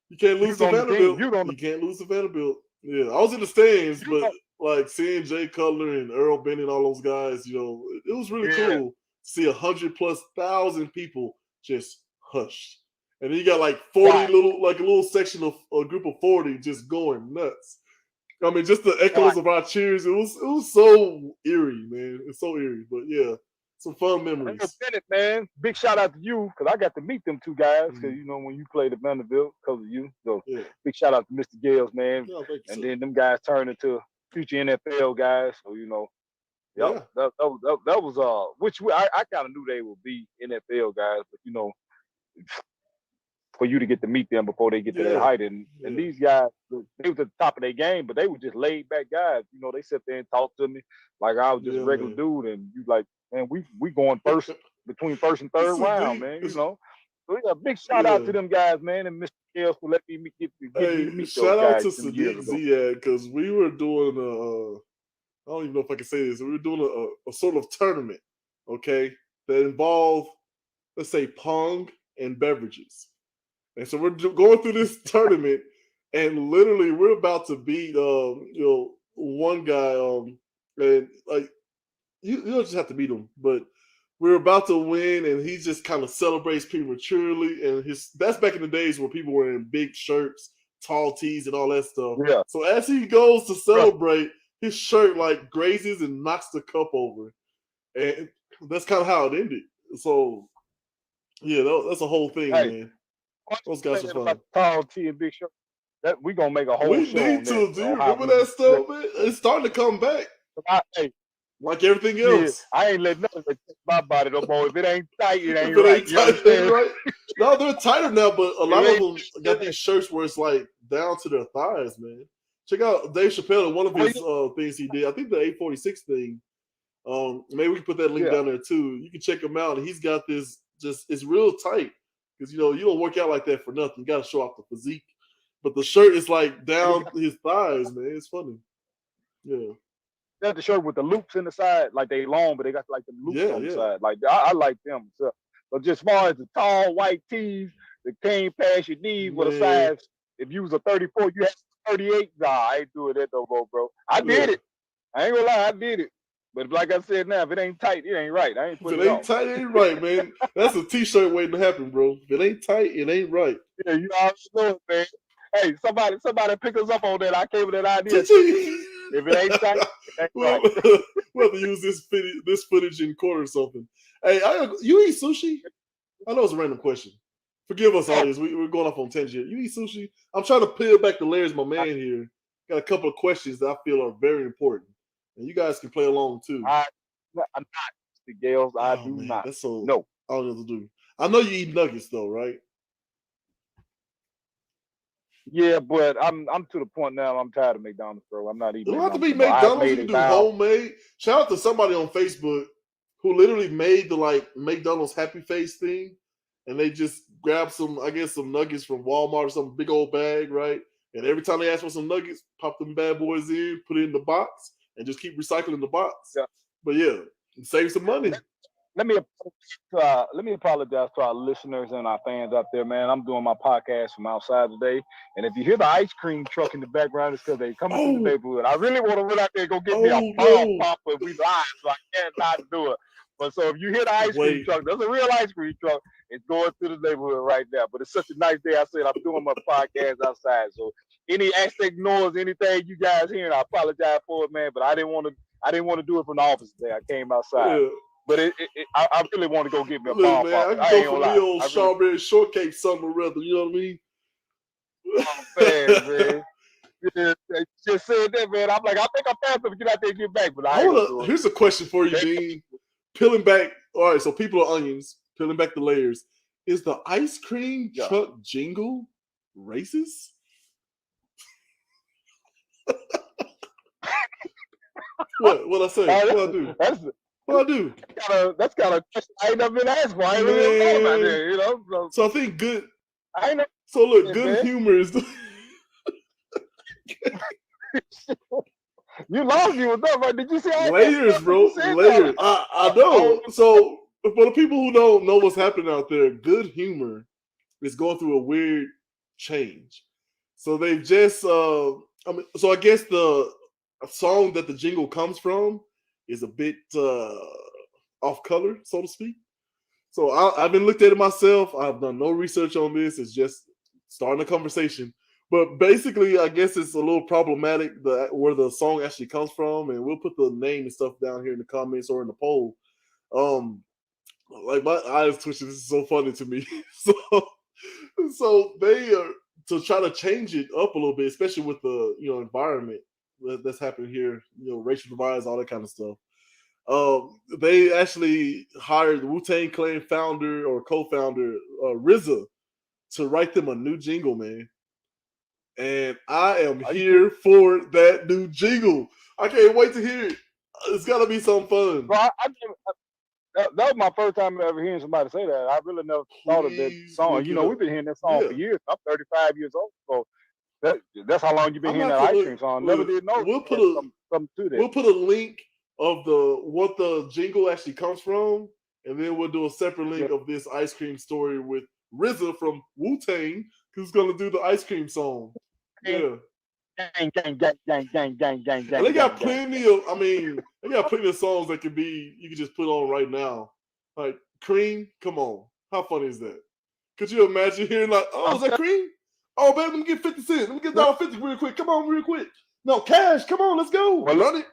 You can't lose to on the Vanderbilt. team. You can't lose to Vanderbilt. Yeah, I was in the stands, but like seeing Jay Cutler and Earl Bennett and all those guys, you know, it was really cool to see 100,000+ people just hushed. And then you got like 40 little, like a little section of a group of 40 just going nuts. I mean, just the echoes of our cheers. It was so eerie, man. It's so eerie. But yeah, some fun memories. Earl Bennett, man. Big shout out to you because I got to meet them two guys because you know when you played at Vanderbilt because of you. So big shout out to Mr. Gales, man. And then them guys turned into future NFL guys. So you know, that was which I kind of knew they would be NFL guys, but you know, for you to get to meet them before they get to that height. And these guys, they was at the top of their game, but they were just laid back guys. You know, they sit there and talk to me like I was just a regular dude. And you like, man, we going first between first and third round, man. You know, so a big shout out to them guys, man, and Mr. Gales for letting me get me to meet those guys. Shout out to Sadiq Ziad because we were doing I don't even know if I can say this. We were doing a sort of tournament, okay, that involved, let's say, pong and beverages. And so we're going through this tournament, and literally we're about to beat, one guy, and like you don't just have to beat him, but we're about to win, and he just kind of celebrates prematurely, and that's back in the days where people were in big shirts, tall tees, and all that stuff. Yeah. So as he goes to celebrate, his shirt like grazes and knocks the cup over, and that's kind of how it ended. So yeah, that's a whole thing, man. Those guys are fun. Tall T and big shirt. That we gonna make a whole show. We need to. Do you remember that stuff, man? It's starting to come back. Like everything else. I ain't letting nothing touch my body no more. If it ain't tight, it ain't if it right. Ain't tight, it ain't right. No, they're tighter now, but a lot of them got these shirts where it's like down to their thighs, man. Check out Dave Chappelle in one of his things he did. I think the 846 thing. Maybe we can put that link down there too. You can check him out. He's got this. It's real tight. Because, you know, you don't work out like that for nothing. You got to show off the physique. But the shirt is like down his thighs, man. It's funny. Yeah. They got the shirt with the loops in the side. Like they long, but they got like the loops on the side. Like I like them. So, but just as far as the tall white tees that came past your knees with a size, if you was a 34, you had 38. Nah, I ain't doing that no more, bro. I did it. I ain't gonna lie, I did it. But like I said now, if it ain't tight, it ain't right. I ain't putting it on. If it ain't tight, it ain't right, man. That's a t-shirt waiting to happen, bro. If it ain't tight, it ain't right. Yeah, you already know it, man. Hey, somebody pick us up on that. I came with that idea. If it ain't tight, it ain't right. We'll have to use this footage in court or something. Hey, you eat sushi? I know it's a random question. Forgive us, audience. We're going off on tangent. You eat sushi? I'm trying to peel back the layers, my man here. Got a couple of questions that I feel are very important. And you guys can play along too. I'm not, Mr. Gales. I do not. That's so. No. I don't know what to do. I know you eat nuggets though, right? Yeah, but I'm to the point now. I'm tired of McDonald's, bro. I'm not eating. It don't have to be McDonald's. You can do homemade. Shout out to somebody on Facebook who literally made the like McDonald's Happy Face thing, and they just grabbed some nuggets from Walmart or some big old bag, right? And every time they ask for some nuggets, pop them bad boys in, put it in the box, and just keep recycling the box. Yeah. But yeah, save some money. Let me apologize to our listeners and our fans out there, man. I'm doing my podcast from outside today, and if you hear the ice cream truck in the background, it's because they coming through the neighborhood. I really want to run out there and go get me a bomb popper. We live, so I can't not do it. But so if you hear the ice cream truck, there's a real ice cream truck. It's going through the neighborhood right now. But it's such a nice day. I said I'm doing my podcast outside. So any aspect noise, anything you guys hearing, I apologize for it, man. But I didn't want to do it from the office today. I came outside. Yeah. But I really want to go get me a bomb popper. I can go for the old strawberry shortcake something or rather. You know what I mean? Oh, man. Yeah, just said that, man. I'm like, I think I'm fast enough to get out there and get back. But here's a question for you, Dean. Peeling back. All right, so people are onions. Peeling back the layers. Is the ice cream truck jingle racist? What I say? What I do? Well, I do. That's kind of I ain't never been asked for. I ain't really thought about that, you know. So I think good. I ain't never. So look, good humor is. You lost me with that, right? Did you see layers, bro? Layers. I know. So for the people who don't know what's happening out there, good humor is going through a weird change. So they've just. So I guess the song that the jingle comes from is a bit off color, so to speak. So I've been looked at it myself. I've done no research on this. It's just starting a conversation. But basically, I guess it's a little problematic where the song actually comes from, and we'll put the name and stuff down here in the comments or in the poll. Like my eyes twitching. This is so funny to me. so they are to try to change it up a little bit, especially with the environment that's happening here. Racial divides, all that kind of stuff. They actually hired Wu-Tang Clan founder or co-founder RZA to write them a new jingle, man. And I am here for that new jingle. I can't wait to hear it. It's got to be some fun. Bro, that was my first time ever hearing somebody say that. I really never thought of that song. We've been hearing that song for years. I'm 35 years old, so that's how long you've been hearing that ice cream song. Never did know. We'll put something to that. We'll put a link of what the jingle actually comes from, and then we'll do a separate link of this ice cream story with RZA from Wu-Tang, who's gonna do the ice cream song. Yeah. Gang, gang, gang, gang, gang, gang, gang, gang. They got plenty of. I mean, they got plenty of songs that you can just put on right now. Like Cream, come on, how funny is that? Could you imagine hearing like, oh, is that Cream? Oh, baby, let me get 50 cents. Let me get $1.50 real quick. Come on, real quick. No, cash. Come on, let's go. Well, run it.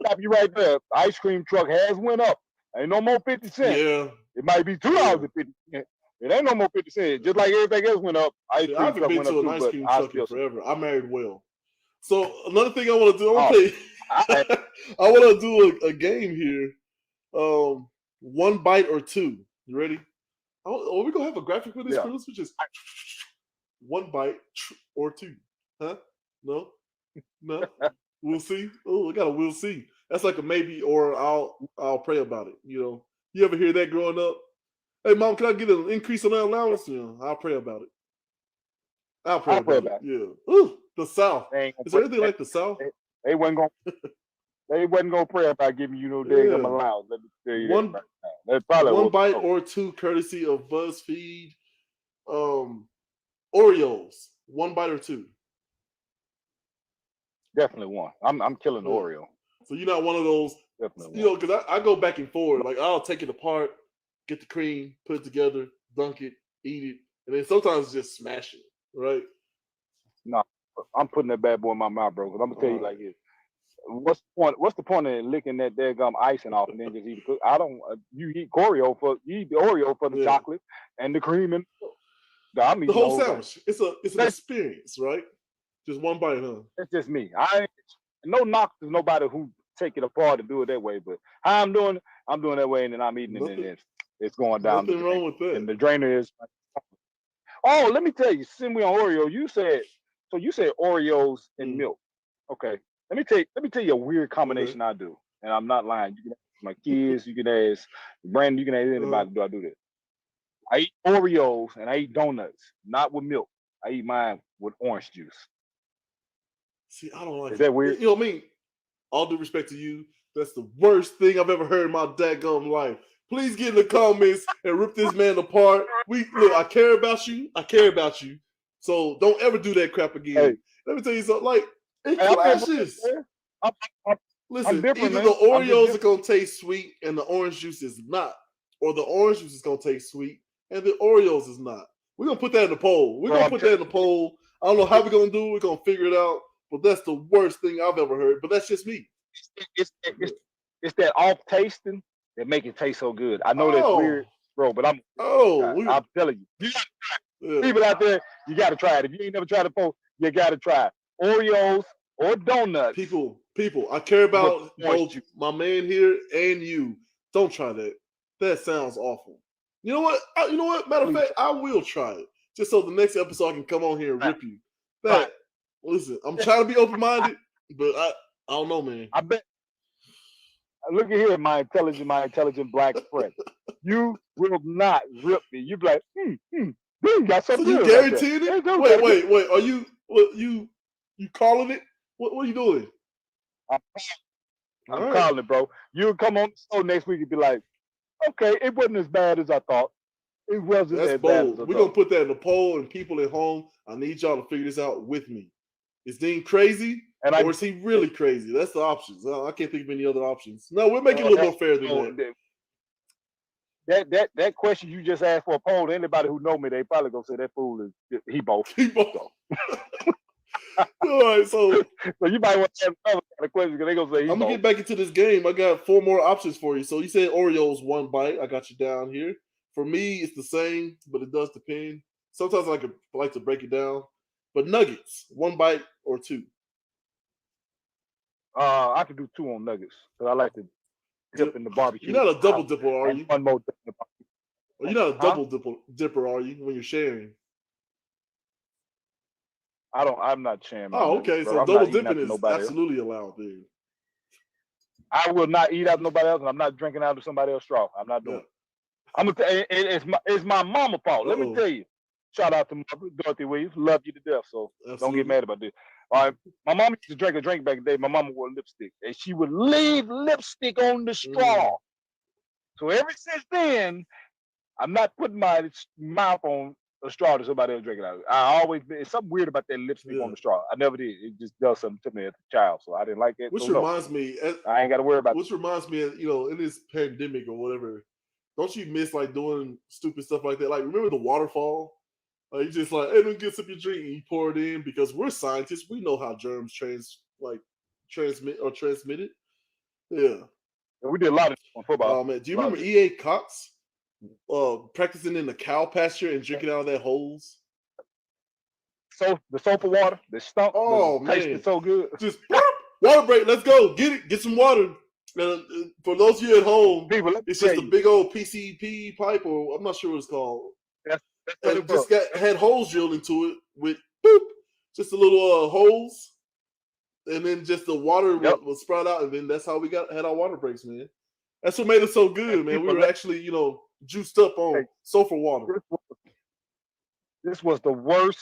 Stop you right there. The ice cream truck has went up. Ain't no more 50 cents. Yeah. It might be $2.50. It ain't no more 50 cents. Just like everything else went up. I haven't been to an ice cream truck in forever. I married well. So another thing I want to do, I want to do a game here. One bite or two. You ready? Are we gonna have a graphic for this, Chris? Which is one bite or two. Huh? No? We'll see. Oh, I got a we'll see. That's like a maybe or I'll pray about it. You ever hear that growing up? Hey, Mom, can I get an increase on that allowance? I'll pray about it. I'll pray about it. Yeah. Ooh, the South. Is there anything like the South? They wasn't gonna pray about giving you no damn allowance. Let me tell you one, that right now. One bite or two, courtesy of BuzzFeed. Oreos. One bite or two. Definitely one. I'm killing the Oreo. So you're not one of those. Definitely. Because I go back and forth. Like I'll take it apart, get the cream, put it together, dunk it, eat it, and then sometimes just smash it. Right? No, I'm putting that bad boy in my mouth, bro. Because I'm gonna tell you like this. What's the point? What's the point of licking that daggum icing off and then just eat it? You eat the Oreo for the chocolate and the cream and the whole sandwich. It's an experience, right? Just one bite, huh? It's just me. No knock to nobody who take it apart and do it that way, but how I'm doing that way, and then I'm eating it, and it's going down. Nothing wrong with that. And the drainer is. Oh, let me tell you, since we on Oreo, you said Oreos and milk. Okay, let me tell you a weird combination I do, and I'm not lying. You can ask my kids, you can ask Brandon, you can ask anybody. Do I do that? I eat Oreos and I eat donuts, not with milk. I eat mine with orange juice. See, I don't like it. Is that weird? You know what I mean? All due respect to you, that's the worst thing I've ever heard in my dadgum life. Please get in the comments and rip this man apart. I care about you. So don't ever do that crap again. Hey. Let me tell you something. Like, it clashes. Listen, either the Oreos are going to taste sweet and the orange juice is not. Or the orange juice is going to taste sweet and the Oreos is not. We're going to put that in the poll. I don't know how we're going to do it. We're going to figure it out. But that's the worst thing I've ever heard. But that's just me. It's that off tasting that make it taste so good. I know that's weird, bro, but I'm telling you. People out there, you got to try it. If you ain't never tried it before, you got to try it. Oreos or donuts. People, I care about both my man here and you. Don't try that. That sounds awful. You know what? Matter of fact, I will try it. Just so the next episode I can come on here and rip you. Listen, I'm trying to be open-minded, but I don't know, man. I bet Look at here, my intelligent black friend. You will not rip me. You be like, you got something. So you guaranteed it? Wait. Are you calling it? What are you doing? I'm calling it, bro. You'll come on the show next week and be like, okay, it wasn't as bad as I thought. It wasn't as bad as I thought. We're gonna put that in the poll, and people at home, I need y'all to figure this out with me. Is Dean crazy, or is he really crazy? That's the options. I can't think of any other options. No, we're making it a little more fair than that. That question you just asked for a poll, anybody who know me, they probably gonna say that fool is he both. All right, so you might want to have another kind of question because they gonna say I'm gonna get back into this game. I got 4 more options for you. So you said Oreos 1 bite. I got you down here. For me, it's the same, but it does depend. Sometimes I like to break it down. But nuggets, 1 bite or 2? I could do 2 on nuggets because I like to dip in the barbecue. You're not a double dipper, are you? One more dip in the barbecue. You're not a double dipper, are you? When you're sharing. I'm not sharing. Oh, okay. So double dipping is absolutely allowed, dude. I will not eat out of nobody else, and I'm not drinking out of somebody else's straw. I'm not doing it. I'm gonna tell you, it's my mama's fault. Let me tell you. Shout out to Dorothy Williams. Love you to death. So don't get mad about this. All right. My mom used to drink a drink back in the day. My mama wore lipstick, and she would leave lipstick on the straw. So ever since then, I'm not putting my mouth on a straw to somebody else drinking out of it. I always been, it's something weird about that lipstick on the straw. I never did. It just does something to me as a child, so I didn't like it. Which reminds me, I ain't got to worry about. Which reminds me, in this pandemic or whatever, don't you miss like doing stupid stuff like that? Like remember the waterfall? Like you just like, hey, don't get some your drink and you pour it in because we're scientists. We know how germs transmit or transmit it. Yeah. And we did a lot of on football. Oh man, do you remember E.A. Cox practicing in the cow pasture and drinking out of that hose? So the sulfur water, the stump. Oh man, tasted so good. Just water break. Let's go. Get some water. For those of you at home, it's just a big old PCP pipe, or I'm not sure what it's called. And it just had holes drilled into it with just a little hose, and then just the water was sprout out, and then that's how we had our water breaks, man. That's what made it so good, man. We were actually, juiced up on sulfur water. This was the worst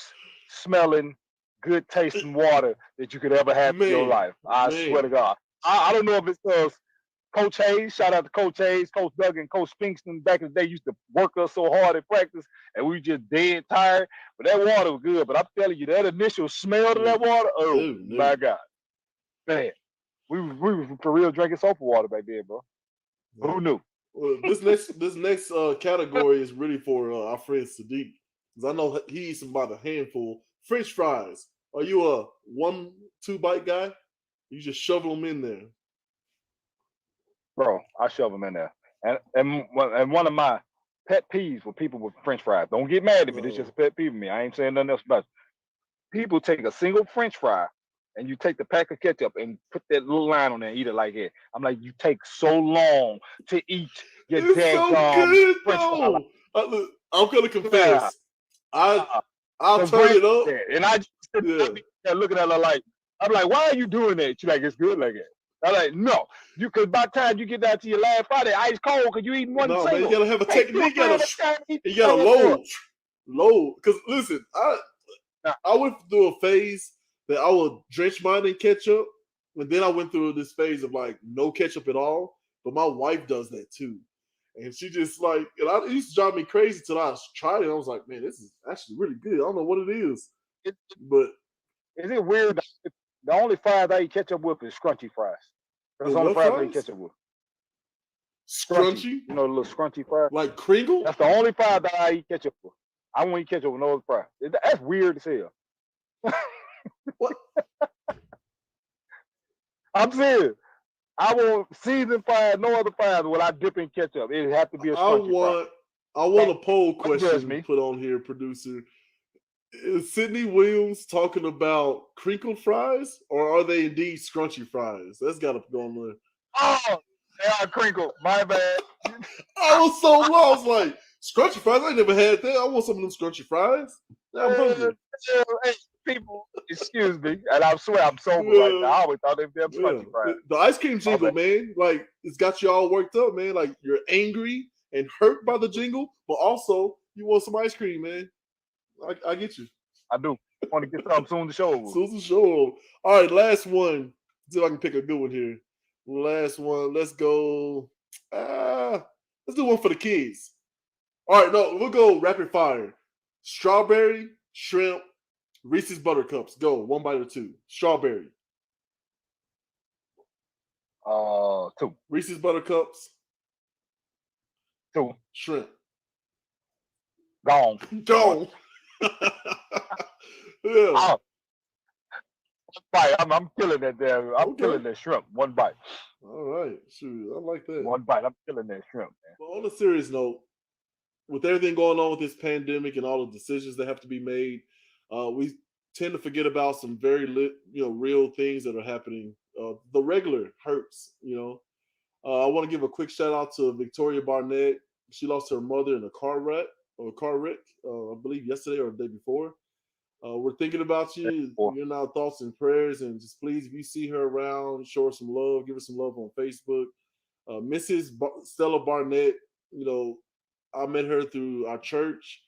smelling, good tasting water that you could ever have in your life. I swear to God. I don't know if it's because Coach Hayes, shout out to Coach Hayes, Coach Doug, and Coach Pinkston back in the day used to work us so hard in practice, and we just dead tired. But that water was good. But I'm telling you, that initial smell of that water, my God. Man, we were for real drinking sulfur water back then, bro. Yeah. Who knew? Well, this next category is really for our friend Sadiq. Because I know he eats about a handful. French fries. Are you a 1-2 bite guy? You just shovel them in there. Bro, I shove them in there. And one of my pet peeves with people with French fries. Don't get mad at me. It's just a pet peeve of me. I ain't saying nothing else about it. People take a single French fry and you take the pack of ketchup and put that little line on there and eat it like that. I'm like, you take so long to eat your daggone French fry. I'm gonna confess. I'll turn it up. And I just looking at her like, I'm like, why are you doing that? She's like, it's good like that. I'm like, no, because by the time you get down to your last Friday, ice cold because you eating one single. Man, you gotta have a technique. You gotta load. Because listen, I went through a phase that I would drench mine in ketchup, and then I went through this phase of like no ketchup at all. But my wife does that too, and she just like, it used to drive me crazy till I tried it. I was like, man, this is actually really good. I don't know what it is, but is it weird? The only fries I eat ketchup with is scrunchy fries. That's the only fries I eat ketchup with. Scrunchy? You know the little scrunchy fries? Like Kringle? That's the only fry that I eat ketchup with. I won't eat ketchup with no other fry. That's weird as hell. What? I'm serious. I want seasoned fries, no other fries will I dip in ketchup. It has to be a scrunchy fry. I want a poll question put on here, producer. Is Sidney Williams talking about crinkled fries, or are they indeed scrunchy fries? That's got to go on there. Oh, they are crinkled. My bad. I was so lost. Like, scrunchy fries? I never had that. I want some of them scrunchy fries. I'm hungry. people, excuse me, and I swear I'm sober right now. I always thought they were damn crunchy fries. The ice cream jingle, man, like it's got you all worked up, man. Like you're angry and hurt by the jingle, but also you want some ice cream, man. I get you. I do. I want to get something soon to show. Soon to show. All right, last one. See if I can pick a good one here. Last one. Let's go. Let's do one for the kids. All right, no, we'll go rapid fire. Strawberry, shrimp, Reese's Buttercups. Go, one bite or two. Strawberry. 2. Reese's Buttercups. 2. Shrimp. Gone. Gone. Yeah. Bite. I'm killing that there. I'm killing that shrimp. One bite. All right. Shoot, I like that. One bite. I'm killing that shrimp, man. Well, on a serious note, with everything going on with this pandemic and all the decisions that have to be made, we tend to forget about some very real things that are happening. The regular hurts, I want to give a quick shout out to Victoria Barnett. She lost her mother in a car wreck, I believe yesterday or the day before. We're thinking about you. You're in our thoughts and prayers, and just please, if you see her around, show her some love, give her some love on Facebook. Mrs. Stella Barnett, I met her through our church,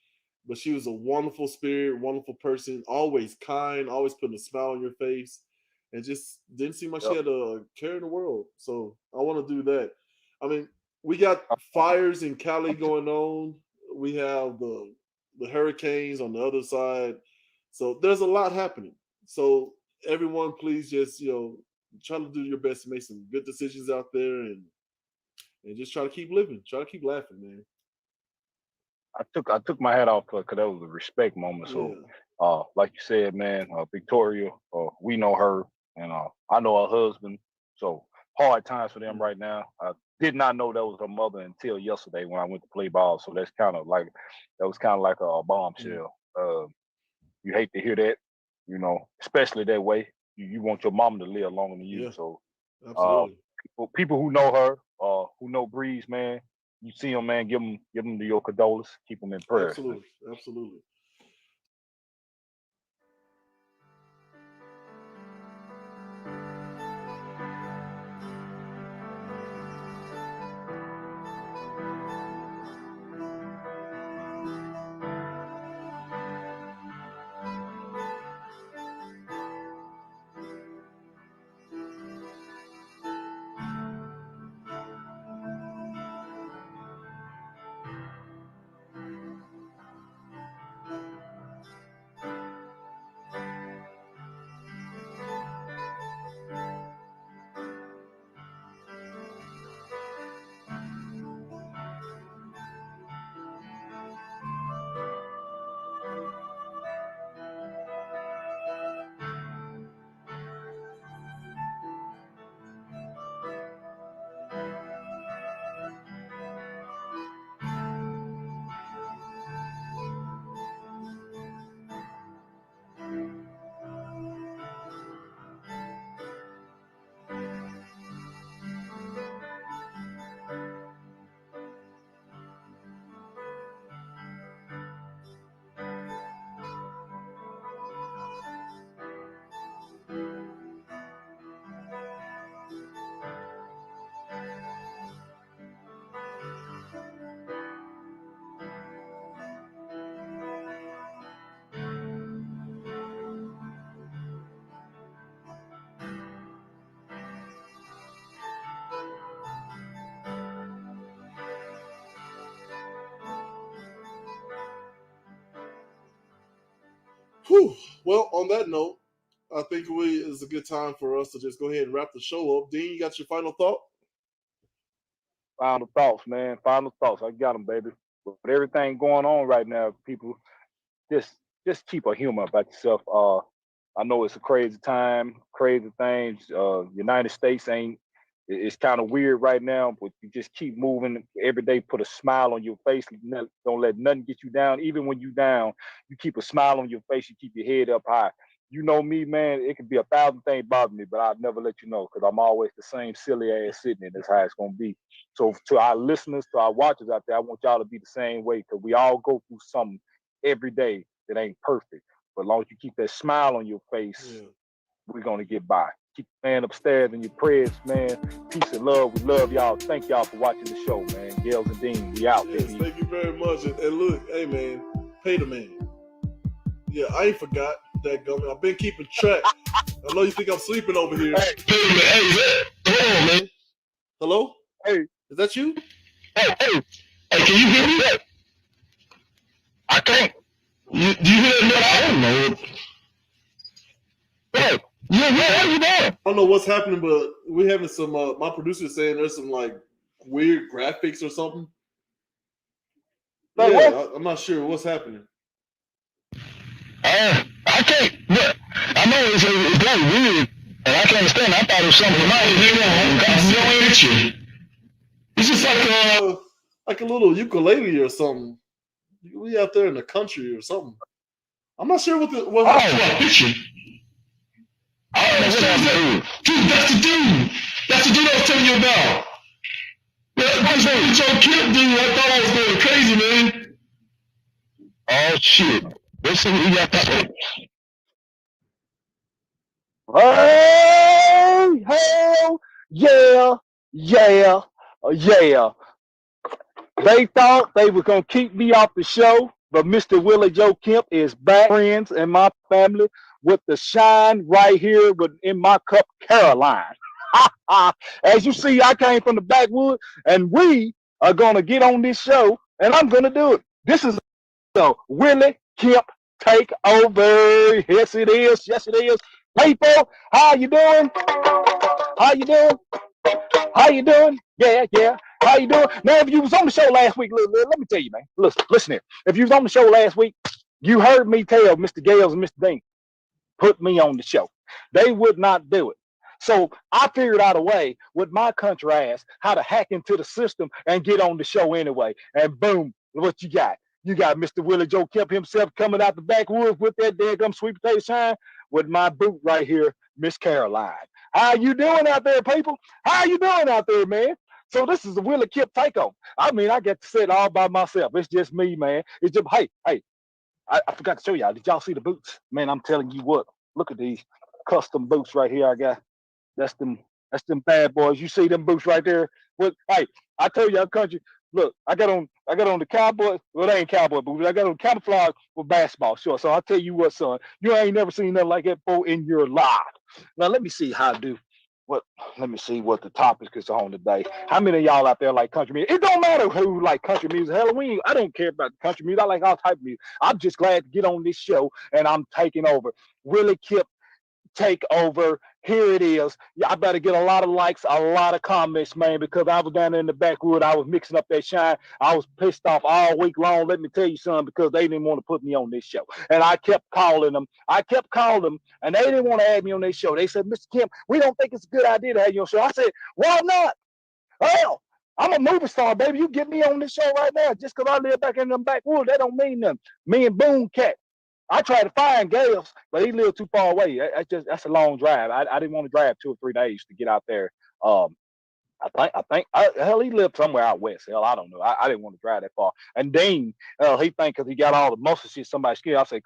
but she was a wonderful spirit, wonderful person, always kind, always putting a smile on your face, and just didn't seem like she had a care in the world. So I want to do that. I mean, we got fires in Cali going on. We have the hurricanes on the other side. So there's a lot happening. So everyone, please just try to do your best to make some good decisions out there, and just try to keep living. Try to keep laughing, man. I took my hat off because that was a respect moment. So, like you said, man, Victoria, we know her, and I know her husband. So hard times for them right now. I did not know that was her mother until yesterday when I went to play ball. So that was kind of like a bombshell. You hate to hear that, especially that way. You want your mom to live longer than you. So, absolutely. People who know her, who know Breeze, man, you see them, man, give them your condolences, keep them in prayer. Absolutely, absolutely. Whew. Well, on that note, I think it's a good time for us to just go ahead and wrap the show up. Dean, you got your final thought? Final thoughts, man. Final thoughts. I got them, baby. With everything going on right now, people, just keep a humor about yourself. I know it's a crazy time, crazy things. United States it's kind of weird right now, but you just keep moving every day. Put a smile on your face. Don't let nothing get you down. Even when you down, you keep a smile on your face. You keep your head up high. You know me, man. It could be 1,000 things bothering me, but I'll never let you know because I'm always the same silly ass sitting, and that's how it's gonna be. So to our listeners, to our watchers out there, I want y'all to be the same way because we all go through something every day that ain't perfect. But as long as you keep that smile on your face, we're gonna get by. Keep the man upstairs in your prayers, man. Peace and love. We love y'all. Thank y'all for watching the show, man. Gales and Dean, we out. Yes, baby. thank you very much. And look, hey man, pay the man. Yeah, I ain't forgot that government. I've been keeping track. I know you think I'm sleeping over here. Hey, hold on, man. Hello? Hey, is that you? Hey, can you hear me? I can't. Do you hear that? I don't know. Hey, how you doing? I don't know what's happening, but we're having some. My producer's saying there's some like weird graphics or something. Like yeah, what? I'm not sure what's happening. I can't. Look, I know it's very weird, and I can't understand. I thought it was something. It's just like a little ukulele or something. We out there in the country or something. I'm not sure what picture. That's the dude. That's the dude I was telling you about. That's what Joe Kemp dude. I thought I was going crazy, man. Oh shit. Let's see what we got that Hey, hell, yeah. They thought they were going to keep me off the show, but Mr. Willie Joe Kemp is back, friends and my family, with the shine right here in my cup, Caroline. As you see, I came from the backwood, and we are going to get on this show, and I'm going to do it. This is the Willie Kemp takeover. Yes, it is. Yes, it is. People, how you doing? How you doing? How you doing? Yeah. How you doing? Now, if you was on the show last week, let me tell you, man. Listen here. If you was on the show last week, you heard me tell Mr. Gales and Mr. Dean, put me on the show. They would not do it. So I figured out a way with my country ass how to hack into the system and get on the show anyway. And boom, what you got? You got Mr. Willie Joe Kemp himself coming out the backwoods with that daggum sweet potato shine with my boot right here, Miss Caroline. How you doing out there, people? How you doing out there, man? So this is the Willie Kemp takeover. I mean, I get to sit all by myself. It's just me, man. It's just, hey, I forgot to show y'all. Did y'all see the boots? Man, I'm telling you what. Look at these custom boots right here I got. That's them bad boys. You see them boots right there? Well, hey, I tell y'all, country. Look, I got on the cowboy. Well, they ain't cowboy boots. I got on camouflage with basketball shorts. So I'll tell you what, son, you ain't never seen nothing like that before in your life. Now let me see how I do. Let me see what the topic is on today. How many of y'all out there like country music? It don't matter who like country music. Halloween, I don't care about country music. I like all type of music. I'm just glad to get on this show and I'm taking over. Willie Kemp take over. Here it is. I better get a lot of likes, a lot of comments, man, because I was down there in the backwood. I was mixing up that shine. I was pissed off all week long. Let me tell you something, because they didn't want to put me on this show. And I kept calling them. And they didn't want to add me on their show. They said, Mr. Kemp, we don't think it's a good idea to have you on the show. I said, why not? Hell, I'm a movie star, baby. You get me on this show right now. Just because I live back in them backwoods, that don't mean nothing. Me and Boone Cat. I tried to find Gales, but he lived too far away. That's a long drive. I didn't want to drive 2 or 3 days to get out there. I think hell, he lived somewhere out west. Hell, I don't know. I didn't want to drive that far. And Dean, he think because he got all the muscle shit, somebody scared. I say,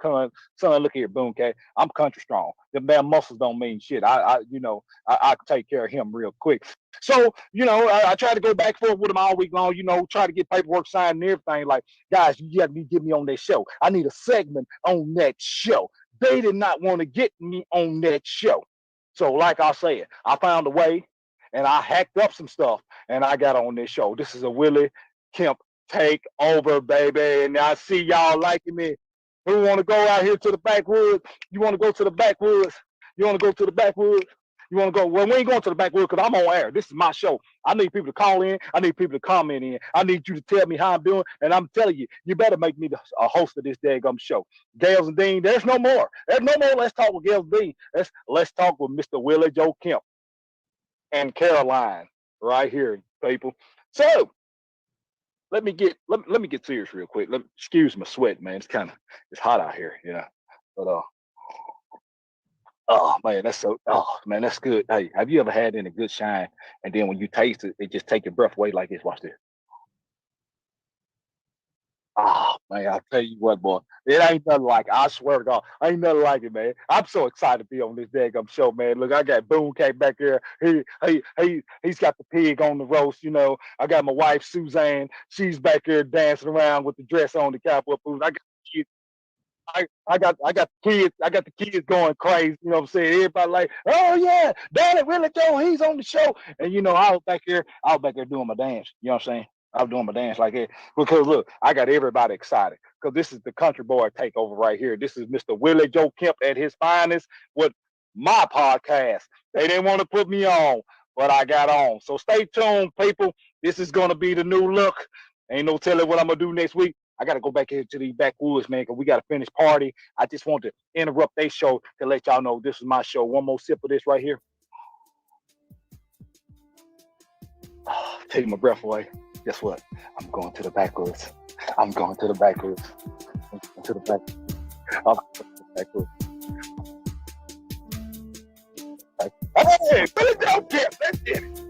son, look here, Boone Cat. I'm country strong. Them damn muscles don't mean shit. I can take care of him real quick. So, I tried to go back and forth with him all week long, try to get paperwork signed and everything. Like, guys, you have to get me on that show. I need a segment on that show. They did not want to get me on that show. So, like I said, I found a way. And I hacked up some stuff, and I got on this show. This is a Willie Kemp takeover, baby. And I see y'all liking me. Who want to go out here to the backwoods? You want to go to the backwoods? You want to go to the backwoods? You want to go? Well, we ain't going to the backwoods because I'm on air. This is my show. I need people to call in. I need people to comment in. I need you to tell me how I'm doing. And I'm telling you, you better make me a host of this daggum show. Gales and Dean, there's no more. There's no more. Let's talk with Gales and Dean. Let's talk with Mr. Willie Joe Kemp and Caroline right here, people. So let me get serious real quick. Excuse my sweat, man. It's hot out here, But oh man, that's good. Hey, have you ever had any good shine and then when you taste it, it just take your breath away like this? Watch this. Oh man, I tell you what, boy, it ain't nothing like it. I swear to God, ain't nothing like it, man. I'm so excited to be on this daggum show, man. Look, I got Boone Cake back there. He's got the pig on the roast, you know. I got my wife Suzanne. She's back there dancing around with the dress on, the cowboy boots. I got kids. I got the kids going crazy. You know what I'm saying? Everybody like, oh yeah, Daddy Willie Joe, he's on the show. And you know, I was back there doing my dance. You know what I'm saying? I was doing my dance like that. Because look, I got everybody excited. Because this is the country boy takeover right here. This is Mr. Willie Joe Kemp at his finest with my podcast. They didn't want to put me on, but I got on. So stay tuned, people. This is gonna be the new look. Ain't no telling what I'm gonna do next week. I got to go back into these backwoods, man, because we got to finish party. I just want to interrupt their show to let y'all know this is my show. One more sip of this right here. Oh, take my breath away. Guess what? I'm going to the backwoods. I'm going to the backwoods. I'm going to the backwoods. I'm going to the backwoods. Hey, Billy Joe Kemp, let's get it.